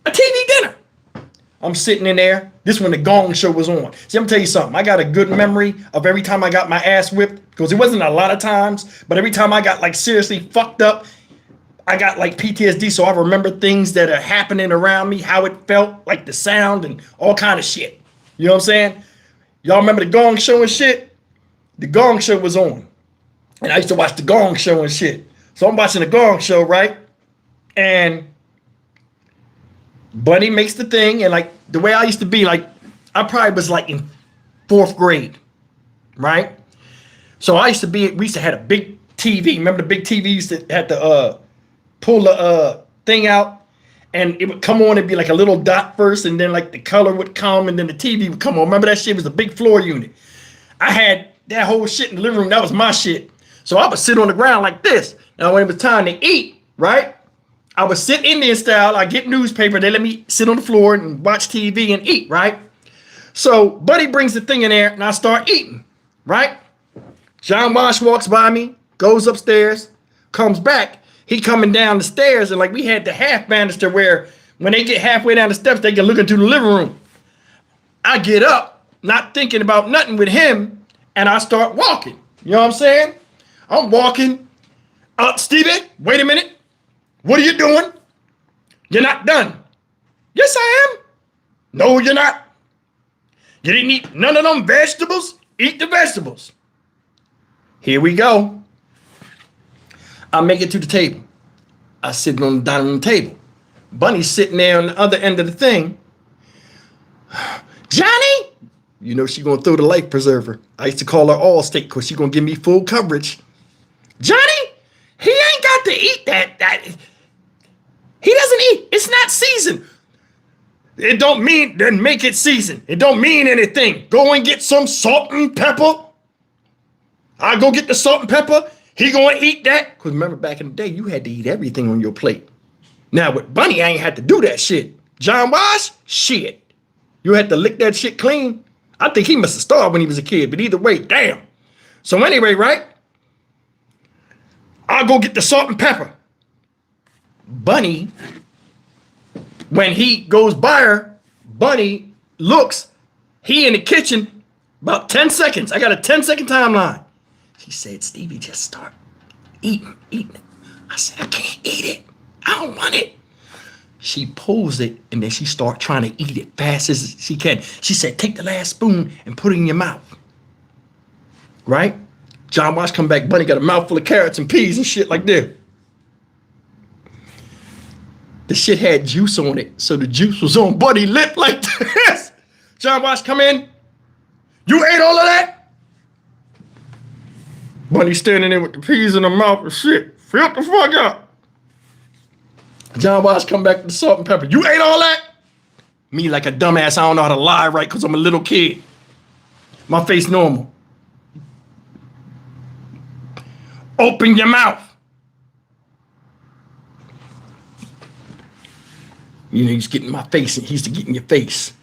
a TV dinner. I'm sitting in there. This when the Gong Show was on. See, I'm gonna tell you something. I got a good memory of every time I got my ass whipped, because it wasn't a lot of times, but every time I got like seriously fucked up, I got like PTSD. So I remember things that are happening around me, how it felt, like the sound and all kind of shit. You know what I'm saying? Y'all remember the Gong Show and shit? The Gong Show was on. And I used to watch the Gong Show and shit. So I'm watching the Gong Show, right? And Bunny makes the thing, and like the way I used to be, like I probably was like in 4th grade, right? So I used to be, we used to have a big TV. Remember the big TV used to have to pull the thing out, and it would come on and be like a little dot first, and then like the color would come, and then the TV would come on. Remember that shit was a big floor unit. I had that whole shit in the living room. That was my shit. So I would sit on the ground like this. Now when it was time to eat, right? I would sit Indian style. I get newspaper. They let me sit on the floor and watch TV and eat, right? So Buddy brings the thing in there, and I start eating, right? John Wash walks by me, goes upstairs, comes back. He coming down the stairs, and like we had the half banister where when they get halfway down the steps, they can look into the living room. I get up, not thinking about nothing with him, and I start walking. You know what I'm saying? I'm walking. Stevie, wait a minute. What are you doing? You're not done. Yes, I am. No, you're not. You didn't eat none of them vegetables? Eat the vegetables. Here we go. I make it to the table. I sit on the dining room table. Bunny's sitting there on the other end of the thing. Johnny? You know she gonna throw the life preserver. I used to call her Allstate because she gonna give me full coverage. Johnny, he ain't got to eat that. He doesn't eat. It's not seasoned. It don't mean, then make it seasoned. It don't mean anything. Go and get some salt and pepper. I go get the salt and pepper. He gonna eat that. Because remember back in the day, you had to eat everything on your plate. Now with Bunny, I ain't had to do that shit. John Wash, shit. You had to lick that shit clean. I think he must have starved when he was a kid, but either way, damn. So anyway, right? I'll go get the salt and pepper. Bunny, when he goes by her, Bunny looks, he in the kitchen, about 10 seconds. I got a 10-second timeline. She said, Stevie, just start eating it. I said, I can't eat it. I don't want it. She pulls it, and then she start trying to eat it fast as she can. She said, take the last spoon and put it in your mouth. Right? John Wash come back, Bunny got a mouthful of carrots and peas and shit like this. The shit had juice on it, so the juice was on Bunny's lip like this. John Wash come in. You ate all of that? Bunny standing there with the peas in her mouth and shit. Fill the fuck up. John Wash come back with the salt and pepper. You ate all that? Me like a dumbass, I don't know how to lie right because I'm a little kid. My face normal. Open your mouth. You know, he's getting my face and he's to get in your face.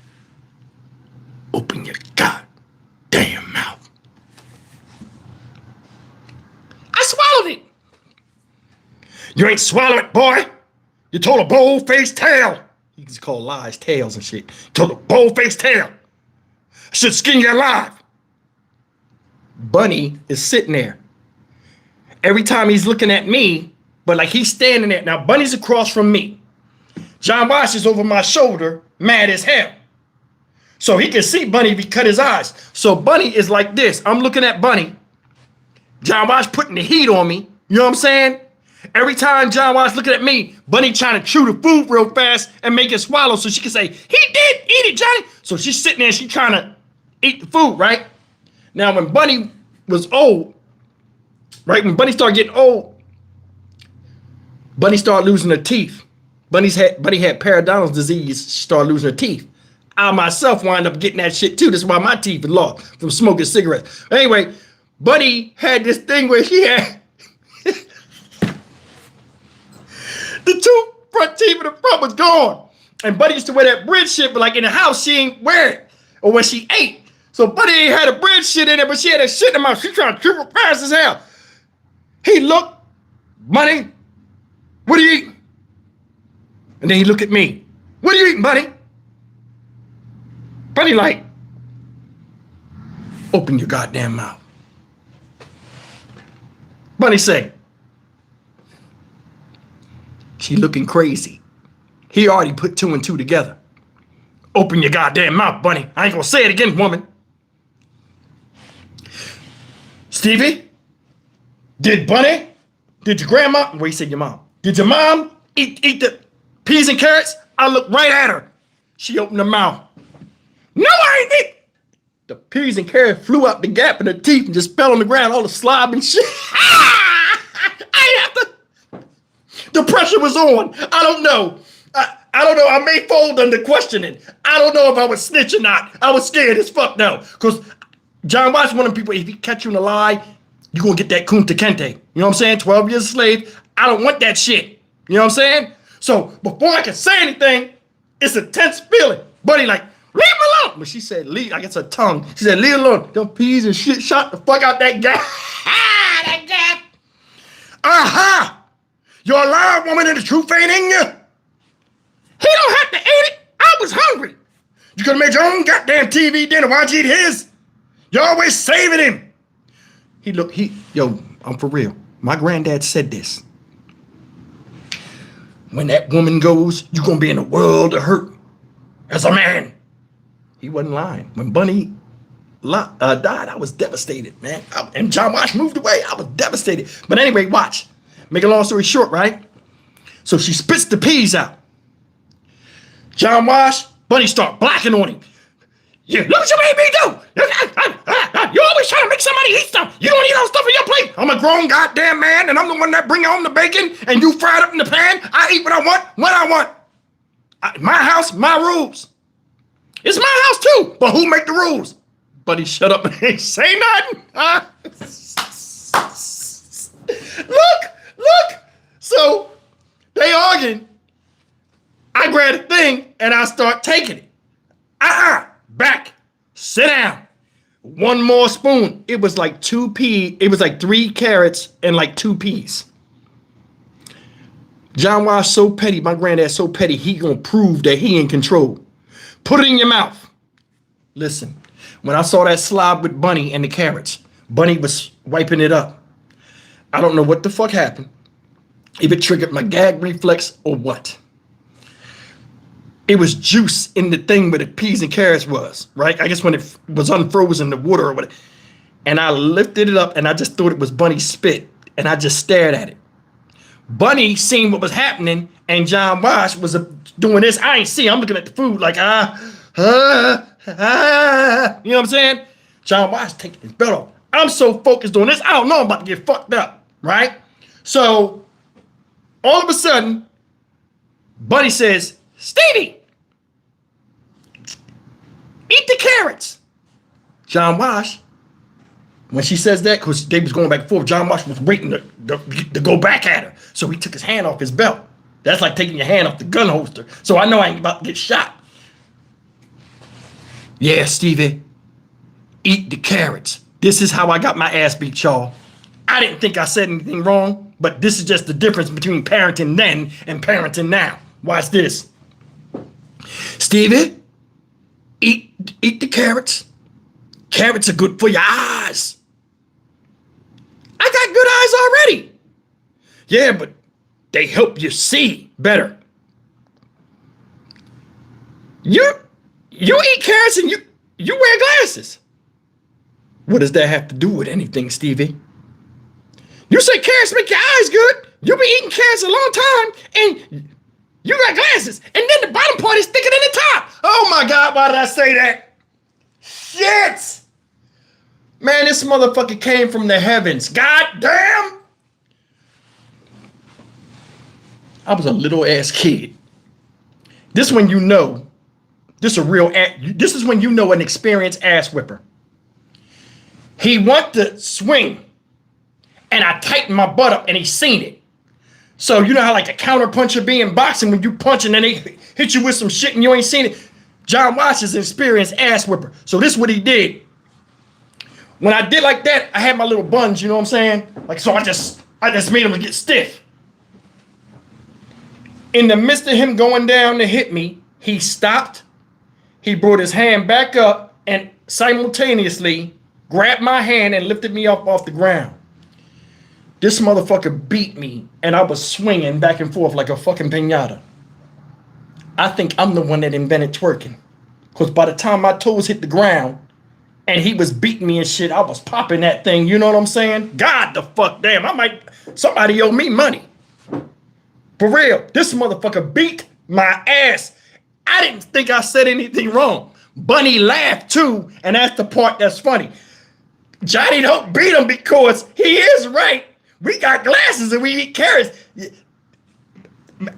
Open your goddamn mouth. I swallowed it. You ain't swallowed it, boy. You told a bold-faced tale. You can call lies tales and shit. You told a bold-faced tale. I should skin you alive. Bunny is sitting there. Every time he's looking at me, but like he's standing there. Now, Bunny's across from me. John Wash is over my shoulder, mad as hell. So he can see Bunny if he cut his eyes. So Bunny is like this. I'm looking at Bunny. John Wash putting the heat on me. You know what I'm saying? Every time John Wash looking at me, Bunny trying to chew the food real fast and make it swallow so she can say, he did eat it, Johnny. So she's sitting there, she's trying to eat the food, right? Now, when Bunny was old, right? When Bunny started getting old, Bunny started losing her teeth. Bunny had periodontal disease. She started losing her teeth. I myself wound up getting that shit too. That's why my teeth are lost from smoking cigarettes. Anyway, Bunny had this thing where she had the two front teeth in the front was gone. And Buddy used to wear that bridge shit, but like in the house, she ain't wear it. Or when she ate. So Buddy ain't had a bridge shit in there, but she had that shit in her mouth. She trying to triple fast as hell. He looked, Bunny, what are you eating? And then he looked at me. What are you eating, Buddy? Buddy like, open your goddamn mouth. Bunny say, she looking crazy. He already put 2 and 2 together. Open your goddamn mouth, Bunny. I ain't gonna say it again, woman. Stevie, did your grandma, where you said your mom, did your mom eat the peas and carrots? I looked right at her. She opened her mouth. No, I ain't eat. The peas and carrots flew out the gap in her teeth and just fell on the ground, all the slob and shit. The pressure was on. I don't know. I don't know. I may fold under questioning. I don't know if I was snitch or not. I was scared as fuck though. Because John Watts one of them people, if he catch you in a lie, you're going to get that kunta kente. You know what I'm saying? 12 years a slave. I don't want that shit. You know what I'm saying? So before I can say anything, it's a tense feeling. Buddy like, leave him alone. But she said, leave. I guess her tongue. She said, leave alone. Them peas and shit shot the fuck out that guy. That guy. Aha! You're a liar, woman, and the truth ain't in you. He don't have to eat it. I was hungry. You could have made your own goddamn TV dinner. Why'd you eat his? You're always saving him. Yo, I'm for real. My granddad said this. When that woman goes, you're going to be in a world of hurt. As a man. He wasn't lying. When Bunny died, I was devastated, man. And John Wash moved away. I was devastated. But anyway, watch. Make a long story short, right? So she spits the peas out. John Wash, Bunny start blacking on him. Yeah, look what you made me do. You always trying to make somebody eat stuff. You don't eat all stuff on your plate. I'm a grown goddamn man, and I'm the one that bring home the bacon, and you fry it up in the pan. I eat what I want, when I want. My house, my rules. It's my house too, but who make the rules? Buddy, shut up and ain't say nothing. Look. So they arguing. I grab a thing and I start taking it. Back. Sit down. One more spoon. It was like 2 peas. It was like 3 carrots and like 2 peas. John Wash so petty. My granddad so petty. He gonna prove that he in control. Put it in your mouth. Listen. When I saw that slob with Bunny and the carrots, Bunny was wiping it up. I don't know what the fuck happened. If it triggered my gag reflex or what. It was juice in the thing where the peas and carrots was, right? I guess when it was unfrozen in the water or whatever. And I lifted it up and I just thought it was Bunny's spit. And I just stared at it. Bunny seen what was happening and John Wash was doing this. I ain't see. I'm looking at the food like, you know what I'm saying? John Wash taking his belt off. I'm so focused on this. I don't know I'm about to get fucked up, right? So all of a sudden, Bunny says, Stevie, eat the carrots. John Wash, when she says that, because they was going back and forth, John Wash was waiting to go back at her. So he took his hand off his belt. That's like taking your hand off the gun holster. So I know I ain't about to get shot. Yeah, Stevie, eat the carrots. This is how I got my ass beat, y'all. I didn't think I said anything wrong, but this is just the difference between parenting then and parenting now. Watch this. Stevie, eat the carrots. Carrots are good for your eyes. I got good eyes already. Yeah, but they help you see better. You eat carrots and you wear glasses. What does that have to do with anything, Stevie? You say carrots make your eyes good. You been eating carrots a long time and you got glasses. And then the bottom part is thicker than the top. Oh my God, why did I say that? Shit. Man, this motherfucker came from the heavens. God damn. I was a little ass kid. This when you know, this is when you know an experienced ass whipper. He want to swing, and I tightened my butt up, and he seen it. So you know how like a counter puncher be in boxing when you punch and then they hit you with some shit and you ain't seen it? John Watts is an experienced ass whipper. So this is what he did. When I did like that, I had my little buns, you know what I'm saying? Like, so I just made him get stiff. In the midst of him going down to hit me, he stopped. He brought his hand back up and simultaneously grabbed my hand and lifted me up off the ground. This motherfucker beat me and I was swinging back and forth like a fucking piñata. I think I'm the one that invented twerking. Because by the time my toes hit the ground and he was beating me and shit, I was popping that thing. You know what I'm saying? God the fuck damn. Somebody owe me money. For real, this motherfucker beat my ass. I didn't think I said anything wrong. Bunny laughed too, and that's the part that's funny. Johnny don't beat him because he is right. We got glasses and we eat carrots. Maybe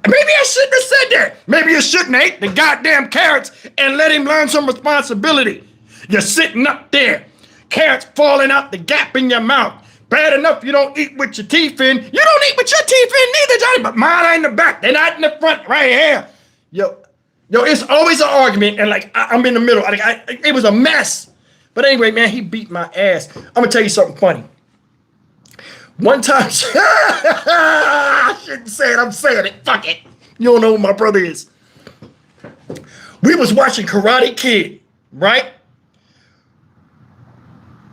I shouldn't have said that. Maybe you shouldn't have ate the goddamn carrots and let him learn some responsibility. You're sitting up there, carrots falling out the gap in your mouth. Bad enough you don't eat with your teeth in. You don't eat with your teeth in neither, Johnny, but mine are in the back. They're not in the front right here. Yo, it's always an argument, and like I'm in the middle. It was a mess. But anyway, man, he beat my ass. I'm gonna tell you something funny. One time, I shouldn't say it. I'm saying it. Fuck it. You don't know who my brother is. We was watching Karate Kid, right?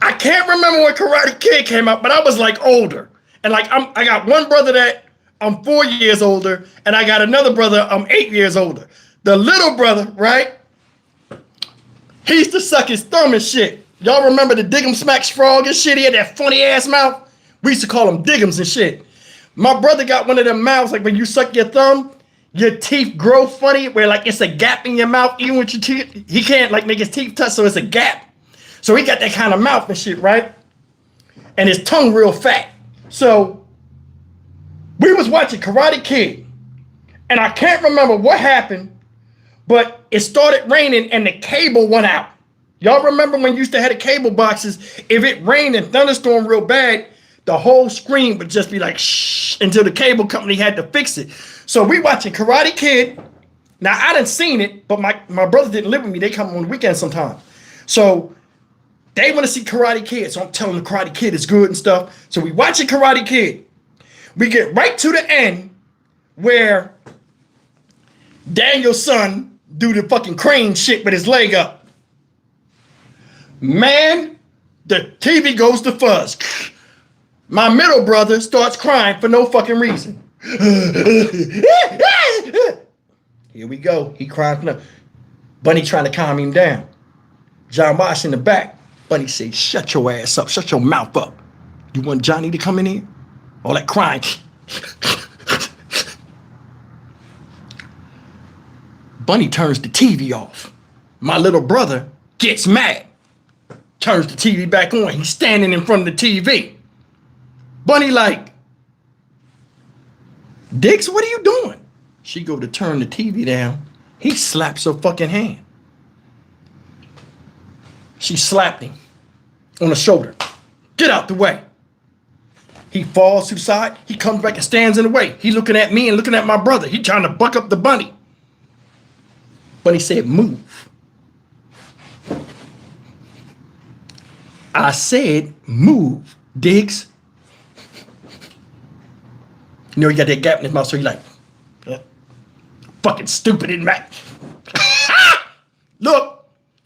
I can't remember when Karate Kid came out, but I was like older. And like I got one brother that I'm 4 years older, and I got another brother I'm 8 years older. The little brother, right? He used to suck his thumb and shit. Y'all remember the Diggum Smacks Frog and shit? He had that funny ass mouth. We used to call him Diggums and shit. My brother got one of them mouths like when you suck your thumb, your teeth grow funny where like it's a gap in your mouth even with your teeth. He can't like make his teeth touch, so it's a gap. So he got that kind of mouth and shit, right? And his tongue real fat. So we was watching Karate Kid, and I can't remember what happened, but it started raining and the cable went out. Y'all remember when you used to have the cable boxes? If it rained and thunderstormed real bad, the whole screen would just be like shh until the cable company had to fix it. So we watching Karate Kid. Now I done seen it, but my brother didn't live with me. They come on the weekend sometimes. So they want to see Karate Kid. So I'm telling them the Karate Kid is good and stuff. So we watching Karate Kid. We get right to the end where Daniel's son do the fucking crane shit with his leg up. Man, the TV goes to fuzz. My middle brother starts crying for no fucking reason. Here we go. He crying for no. Bunny trying to calm him down. John Bosch in the back. Bunny say, shut your ass up. Shut your mouth up. You want Johnny to come in here? All that crying. Bunny turns the TV off. My little brother gets mad. Turns the TV back on. He's standing in front of the TV. Bunny like, Diggs, what are you doing? She go to turn the TV down. He slaps her fucking hand. She slapped him on the shoulder. Get out the way. He falls to the side. He comes back and stands in the way. He looking at me and looking at my brother. He trying to buck up the bunny. Bunny said, move. I said, move, Diggs. You know, he got that gap in his mouth, so he like, fucking stupid in that. Look.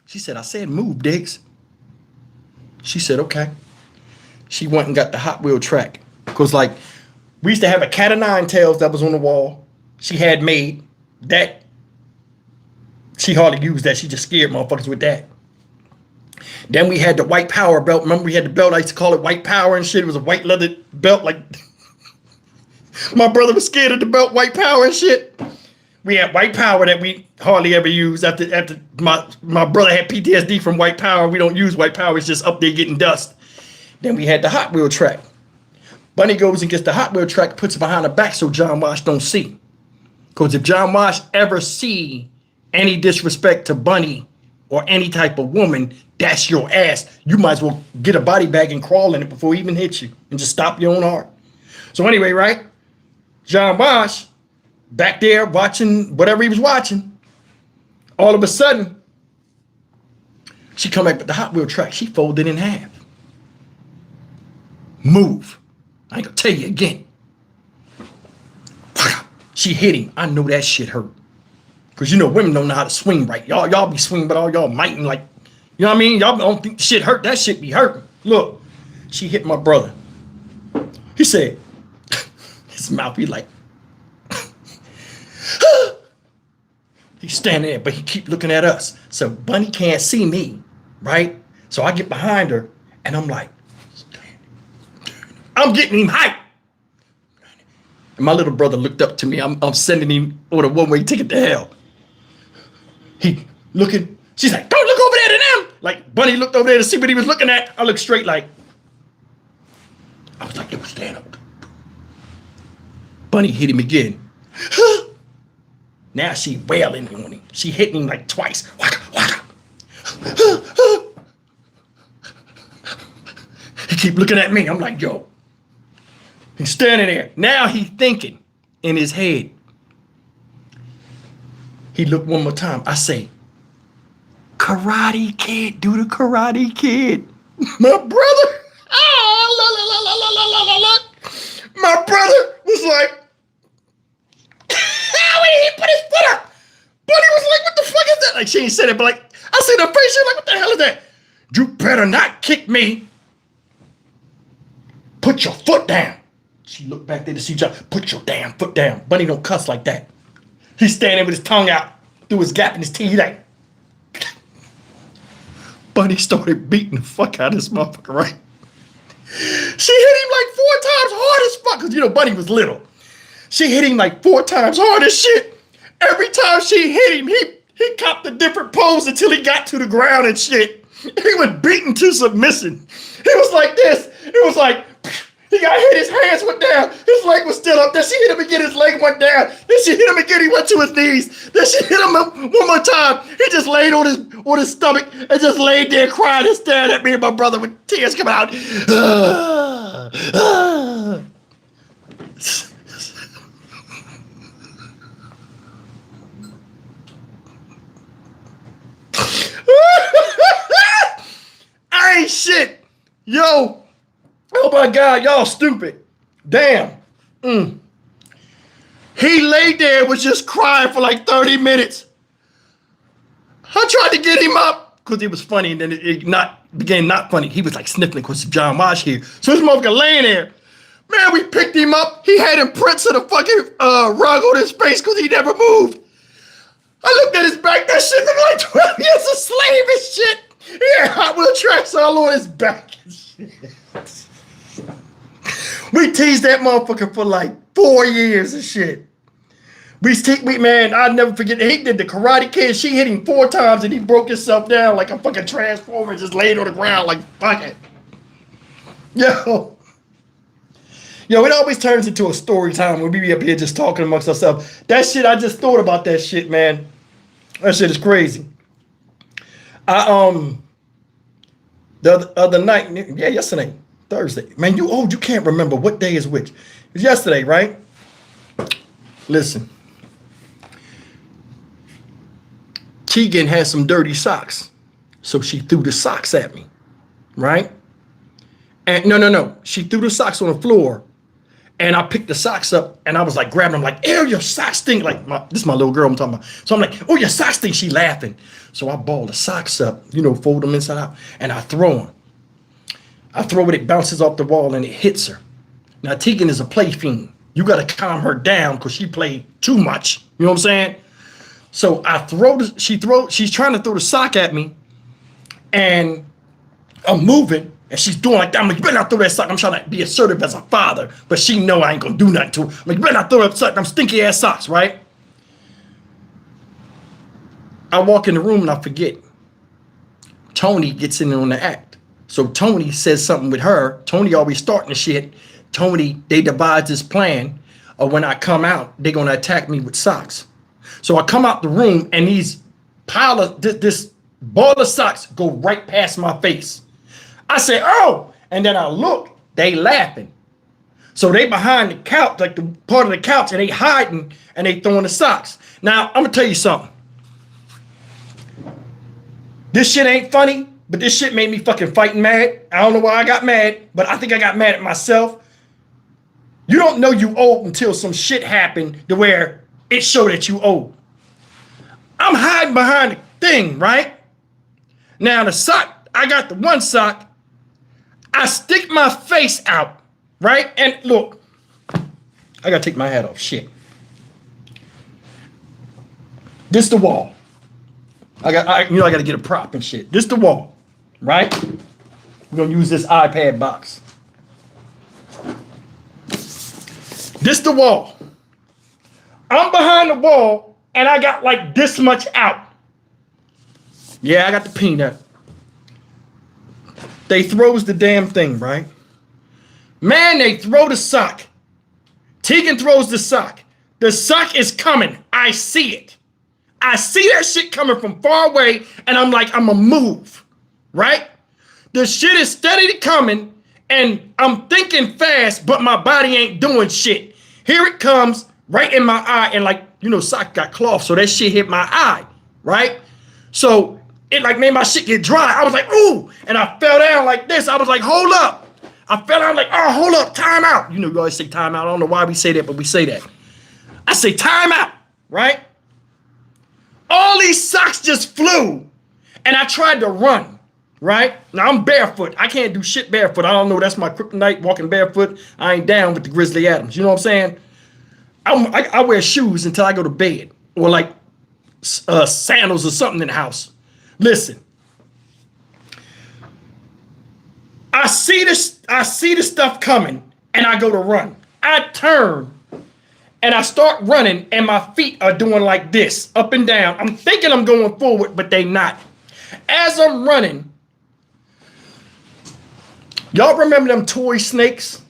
She said, I said, move, Diggs. She said, okay. She went and got the Hot Wheel track. Cause like we used to have a cat of nine tails that was on the wall. She had made that. She hardly used that. She just scared motherfuckers with that. Then we had the white power belt. Remember we had the belt, I used to call it white power and shit. It was a white leather belt. Like my brother was scared of the belt, white power and shit. We had white power that we hardly ever used. After my brother had PTSD from white power. We don't use white power. It's just up there getting dust. Then we had the Hot Wheel track. Bunny goes and gets the Hot Wheel track, puts it behind the back so John Wash don't see. Because if John Wash ever see any disrespect to Bunny or any type of woman, that's your ass. You might as well get a body bag and crawl in it before he even hits you and just stop your own heart. So anyway, right? John Wash back there watching whatever he was watching. All of a sudden, she come back with the Hot Wheel track. She folded in half. Move. I ain't gonna tell you again. She hit him. I know that shit hurt. Cause you know women don't know how to swing right. Y'all be swinging, but all y'all mighting like, you know what I mean? Y'all don't think shit hurt. That shit be hurting. Look, she hit my brother. He said, his mouth be like, he's standing there, but he keep looking at us. So Bunny can't see me, right? So I get behind her and I'm like, I'm getting him hyped. And my little brother looked up to me. I'm sending him on a one-way ticket to hell. He looking, she's like, don't look over there to them. Like Bunny looked over there to see what he was looking at. I looked straight like, I was like, yo, stand up. Bunny hit him again. Now she wailing on him. She hitting him like twice. Waka, waka. He keep looking at me. I'm like, yo. He's standing there. Now he's thinking in his head. He looked one more time. I say, Karate Kid, do the Karate Kid. My brother, my brother was like, when he put his foot up, Bunny was like, what the fuck is that? Like, she ain't said it, but like, I see the face, she like, what the hell is that? You better not kick me. Put your foot down. She looked back there to see John. Put your damn foot down. Bunny don't cuss like that. He's standing with his tongue out through his gap in his teeth. He like, Bunny started beating the fuck out of this motherfucker, right? She hit him like 4 times hard as fuck. Cause you know, Bunny was little. She hit him like 4 times hard as shit. Every time she hit him, he copped a different pose until he got to the ground and shit. He was beaten to submission. He was like this. It was like, he got hit, his hands went down, his leg was still up. Then she hit him again, his leg went down. Then she hit him again, he went to his knees. Then she hit him one more time. He just laid on his stomach and just laid there crying and staring at me and my brother with tears coming out. I ain't shit. Yo. Oh my God, y'all stupid. Damn. He laid there and was just crying for like 30 minutes. I tried to get him up because it was funny, and then it became not funny. He was like sniffling because John Wash here. So this motherfucker laying there. Man, we picked him up. He had imprints of the fucking rug on his face because he never moved. I looked at his back. That shit looked like 12 years a slave and shit. He had Hot Wheel tracks all on his back and shit. We teased that motherfucker for like 4 years and shit. Man, I'll never forget. He did the Karate Kid. She hit him 4 times and he broke himself down like a fucking transformer and just laid on the ground like, fuck it. Yo, it always turns into a story time when we be up here just talking amongst ourselves. That shit, I just thought about that shit, man. That shit is crazy. The other night, yesterday, Thursday. Man, you old, you can't remember what day is which. It was yesterday, right? Listen. Keegan had some dirty socks. So she threw the socks at me, right? And no. She threw the socks on the floor. And I picked the socks up and I was like grabbing them like, ew, your socks stink. Like, this is my little girl I'm talking about. So I'm like, oh, your socks stink. She laughing. So I ball the socks up, fold them inside out and I throw them. I throw it bounces off the wall and it hits her. Now Tegan is a play fiend. You got to calm her down because she played too much. You know what I'm saying? So she's trying to throw the sock at me, and I'm moving, and she's doing like that. I'm like, you better not throw that sock. I'm trying to be assertive as a father, but she know I ain't gonna do nothing to her. I'm like, you better not throw that sock. I'm stinky ass socks, right? I walk in the room and I forget. Tony gets in on the act. So Tony says something with her. Tony always starting the shit. Tony, they devise this plan of when I come out, they're gonna attack me with socks. So I come out the room and these this ball of socks go right past my face. I say, oh, and then I look, they laughing. So they behind the couch, like the part of the couch, and they hiding and they throwing the socks. Now, I'm gonna tell you something. This shit ain't funny, but this shit made me fucking fighting mad. I don't know why I got mad, but I think I got mad at myself. You don't know you old until some shit happened to where it showed that you old. I'm hiding behind the thing, right? Now the sock, I got the one sock. I stick my face out, right? And look, I gotta take my hat off, shit. This the wall. I gotta get a prop and shit. This the wall, right? We're gonna use this iPad box. This the wall. I'm behind the wall and I got like this much out. Yeah, I got the peanut. They throws the damn thing, right? Man, they throw the sock. Tegan throws the sock. The sock is coming. I see it. I see that shit coming from far away, and I'm like, I'm gonna move, right? The shit is steady coming, and I'm thinking fast, but my body ain't doing shit. Here it comes, right in my eye, and like, you know, sock got cloth, so that shit hit my eye, right? So it like made my shit get dry. I was like, ooh, and I fell down like this. I was like, hold up. I fell down like, oh, hold up, time out. You know, you always say time out. I don't know why we say that, but we say that. I say time out, right? All these socks just flew, and I tried to run, right? Now, I'm barefoot. I can't do shit barefoot. I don't know. That's my kryptonite, walking barefoot. I ain't down with the Grizzly Adams. You know what I'm saying? I wear shoes until I go to bed, or like sandals or something in the house. Listen. I see the stuff coming, and I go to run. I turn, and I start running, and my feet are doing like this, up and down. I'm thinking I'm going forward, but they not. As I'm running, y'all remember them toy snakes?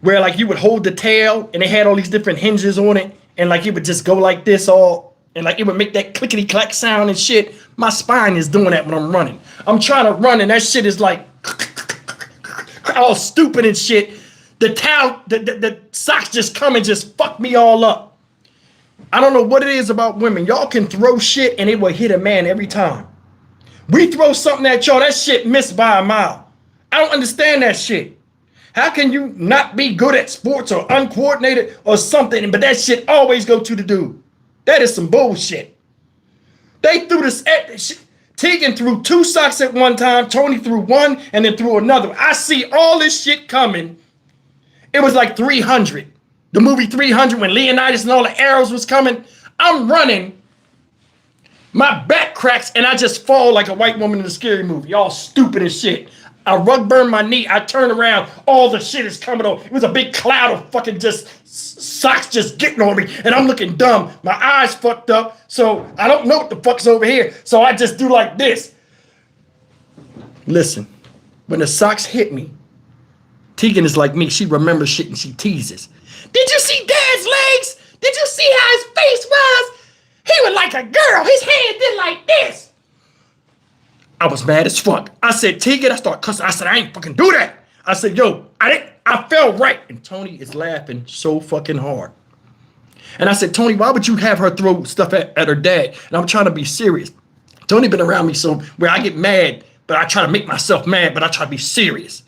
Where like you would hold the tail, and they had all these different hinges on it, and like it would just go like this all, and like it would make that clickety-clack sound and shit. My spine is doing that when I'm running. I'm trying to run, and that shit is like all stupid and shit. The socks just come and just fuck me all up. I don't know what it is about women. Y'all can throw shit and it will hit a man every time. We throw something at y'all, that shit missed by a mile. I don't understand that shit. How can you not be good at sports or uncoordinated or something, but that shit always go to the dude? That is some bullshit. They threw this at shit. Tegan threw 2 socks at one time. Tony threw 1 and then threw another. I see all this shit coming. It was like 300. The movie 300 when Leonidas and all the arrows was coming. I'm running. My back cracks and I just fall like a white woman in a scary movie. All stupid as shit. I rug burn my knee. I turn around. All the shit is coming on. It was a big cloud of fucking just socks just getting on me. And I'm looking dumb. My eyes fucked up. So I don't know what the fuck's over here. So I just do like this. Listen, when the socks hit me, Tegan is like me. She remembers shit and she teases. Did you see Dad's legs? Did you see how his face was? He was like a girl. His hand did like this. I was mad as fuck. I said, Tegan, I started cussing. I said, I ain't fucking do that. I said, yo, I felt right. And Tony is laughing so fucking hard. And I said, Tony, why would you have her throw stuff at her dad? And I'm trying to be serious. Tony been around me so where I get mad, but I try to make myself mad, but I try to be serious.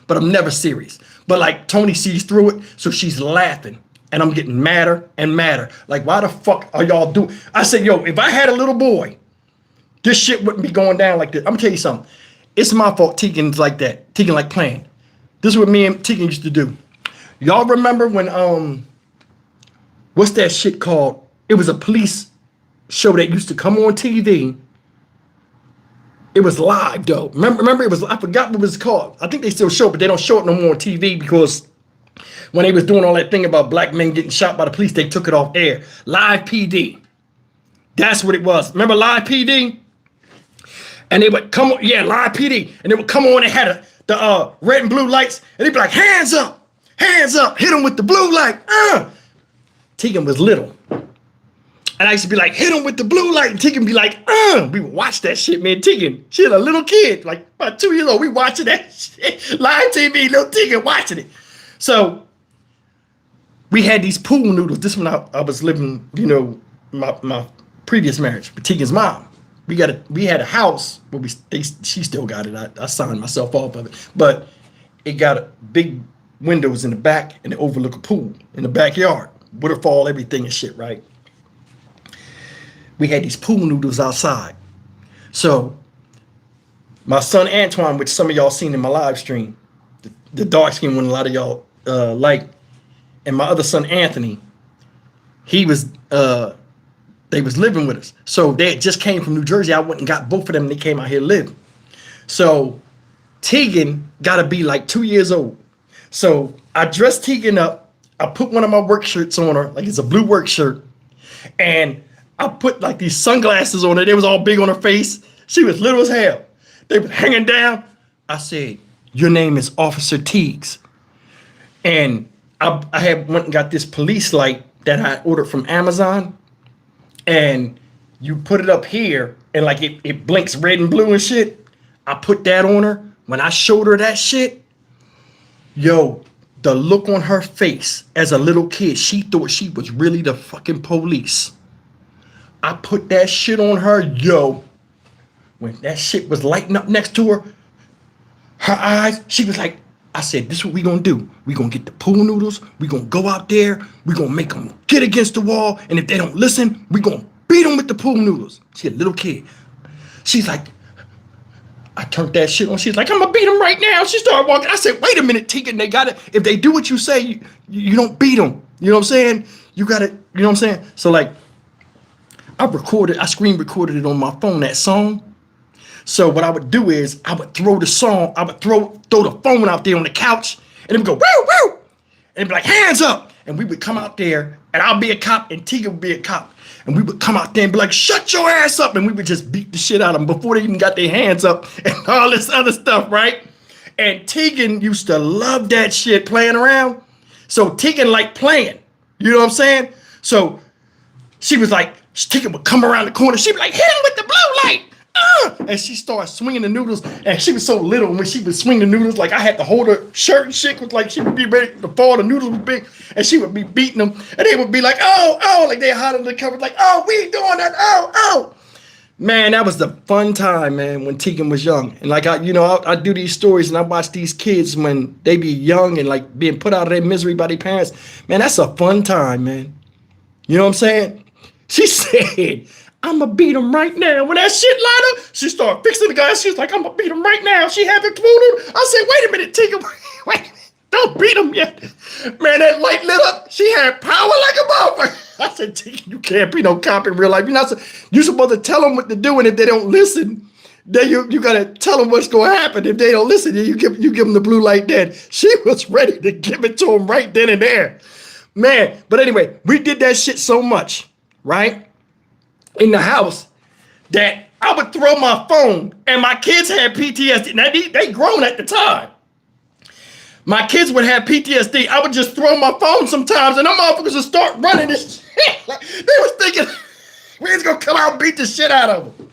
But I'm never serious. But like Tony sees through it, so she's laughing. And I'm getting madder and madder. Like, why the fuck are y'all doing? I said, yo, if I had a little boy, this shit wouldn't be going down like this. I'm gonna tell you something. It's my fault Tegan's like that. Tegan like playing. This is what me and Tegan used to do. Y'all remember when what's that shit called? It was a police show that used to come on TV. It was live though. Remember it was, I forgot what it was called. I think they still show it, but they don't show it no more on TV because when they was doing all that thing about black men getting shot by the police, they took it off air. Live PD. That's what it was. Remember Live PD? And they would come on, yeah, Live PD. And they would come on and had the red and blue lights. And they'd be like, hands up, hit them with the blue light. Tegan was little. And I used to be like, hit him with the blue light. And Tegan be like, we would watch that shit, man. Tegan, she had a little kid, like about 2 years old. We watching that shit. Live TV, little Tegan watching it. So we had these pool noodles. This one I was living, you know, my previous marriage with Tegan's mom. We had a house, but she still got it. I signed myself off of it. But it got big windows in the back and it overlook a pool in the backyard. Waterfall, everything and shit, right? We had these pool noodles outside. So my son Antoine, which some of y'all seen in my live stream, the dark skin one a lot of y'all like, and my other son Anthony, he was they was living with us. So they had just came from New Jersey. I went and got both of them and they came out here to live. So Tegan gotta be like 2 years old. So I dressed Tegan up. I put one of my work shirts on her, like it's a blue work shirt, and I put like these sunglasses on her. They was all big on her face. She was little as hell. They were hanging down. I said, your name is Officer Teagues. And I had went and got this police light that I ordered from Amazon. And you put it up here and like it blinks red and blue and shit. I put that on her. When I showed her that shit, yo, the look on her face as a little kid, she thought she was really the fucking police. I put that shit on her, yo. When that shit was lighting up next to her eyes, she was like, I said, this is what we gonna do. We gonna get the pool noodles. We gonna go out there. We gonna make them get against the wall. And if they don't listen, we gonna beat them with the pool noodles. She a little kid. She's like, I turned that shit on. She's like, I'm gonna beat them right now. She started walking. I said, wait a minute, Tegan, they got it. If they do what you say, you don't beat them. You know what I'm saying? You got it. You know what I'm saying? So like, I screen recorded it on my phone, that song. So what I would do is I would throw the song, I would throw the phone out there on the couch and it would go, woo, woo. And it'd be like, hands up. And we would come out there and I'll be a cop and Tegan would be a cop. And we would come out there and be like, shut your ass up. And we would just beat the shit out of them before they even got their hands up and all this other stuff, right? And Tegan used to love that shit, playing around. So Tegan liked playing, you know what I'm saying? So she was like, Tegan would come around the corner. She'd be like, hit him with the blue light. And she started swinging the noodles. And she was so little. When she would swing the noodles, like I had to hold her shirt and shit. Was like she would be ready to fall. The noodles was big. And she would be beating them. And they would be like, oh. Like they hot under the covers. Like, oh, we ain't doing that. Oh. Man, that was the fun time, man, when Tegan was young. And like, I do these stories and I watch these kids when they be young and like being put out of their misery by their parents. Man, that's a fun time, man. You know what I'm saying? She said, I'm going to beat him right now. When that shit light up, she started fixing the guy. She was like, I'm going to beat him right now. She had the pool. I said, wait a minute, Tegan. Wait, don't beat him yet. Man, that light lit up. She had power like a motherfucker. I said, Tegan, you can't be no cop in real life. You're supposed to tell them what to do. And if they don't listen, then you got to tell them what's going to happen. If they don't listen, then you give them the blue light then. She was ready to give it to them right then and there. Man, but anyway, we did that shit so much, right? In the house that I would throw my phone and my kids had PTSD. Now they grown at the time. My kids would have PTSD. I would just throw my phone sometimes and them motherfuckers would start running this shit. Like, they was thinking we was gonna come out and beat the shit out of them.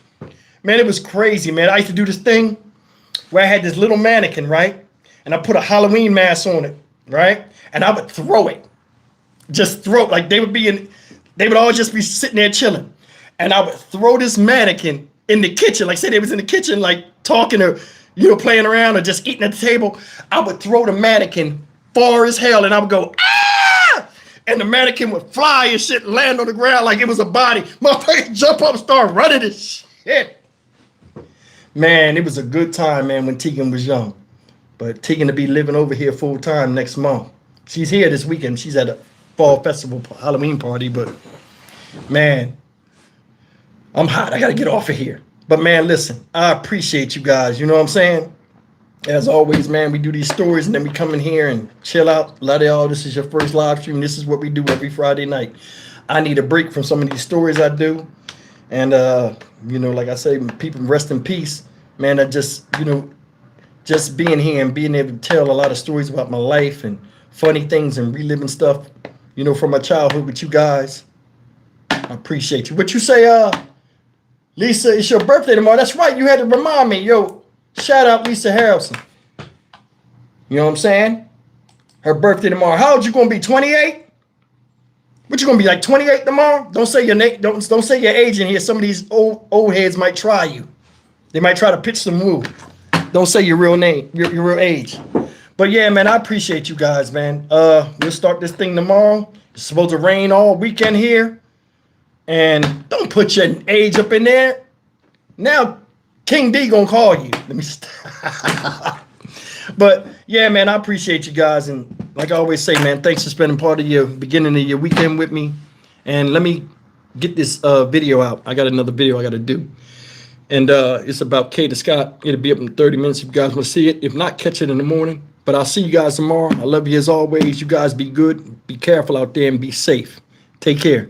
Man, it was crazy, man. I used to do this thing where I had this little mannequin, right? And I put a Halloween mask on it, right? And I would throw it. Just throw it. Like they would all just be sitting there chilling. And I would throw this mannequin in the kitchen. Like say they was in the kitchen, like talking or, playing around or just eating at the table. I would throw the mannequin far as hell and I would go, ah! And the mannequin would fly and shit and land on the ground like it was a body. Motherfucker jump up and start running and shit. Man, it was a good time, man, when Tegan was young. But Tegan to be living over here full time next month. She's here this weekend. She's at a fall festival Halloween party, but man, I'm hot. I got to get off of here. But man, listen, I appreciate you guys. You know what I'm saying? As always, man, we do these stories and then we come in here and chill out. A lot of y'all, this is your first live stream. This is what we do every Friday night. I need a break from some of these stories I do. And, you know, like I say, people rest in peace. Man, I just, you know, just being here and being able to tell a lot of stories about my life and funny things and reliving stuff, you know, from my childhood with you guys. I appreciate you. What you say, Lisa, it's your birthday tomorrow. That's right. You had to remind me. Yo, shout out Lisa Harrelson. You know what I'm saying? Her birthday tomorrow. How old you gonna be? 28? What you gonna be, like 28 tomorrow? Don't say your name. Don't say your age in here. Some of these old heads might try you. They might try to pitch some woo. Don't say your real name, your real age. But yeah, man, I appreciate you guys, man. We'll start this thing tomorrow. It's supposed to rain all weekend here. And don't put your age up in there. Now, King D gonna call you. Let me stop. But yeah, man, I appreciate you guys. And like I always say, man, thanks for spending part of your beginning of your weekend with me. And let me get this video out. I got another video I got to do. And it's about Kay to Scott. It'll be up in 30 minutes if you guys want to see it. If not, catch it in the morning. But I'll see you guys tomorrow. I love you as always. You guys be good. Be careful out there and be safe. Take care.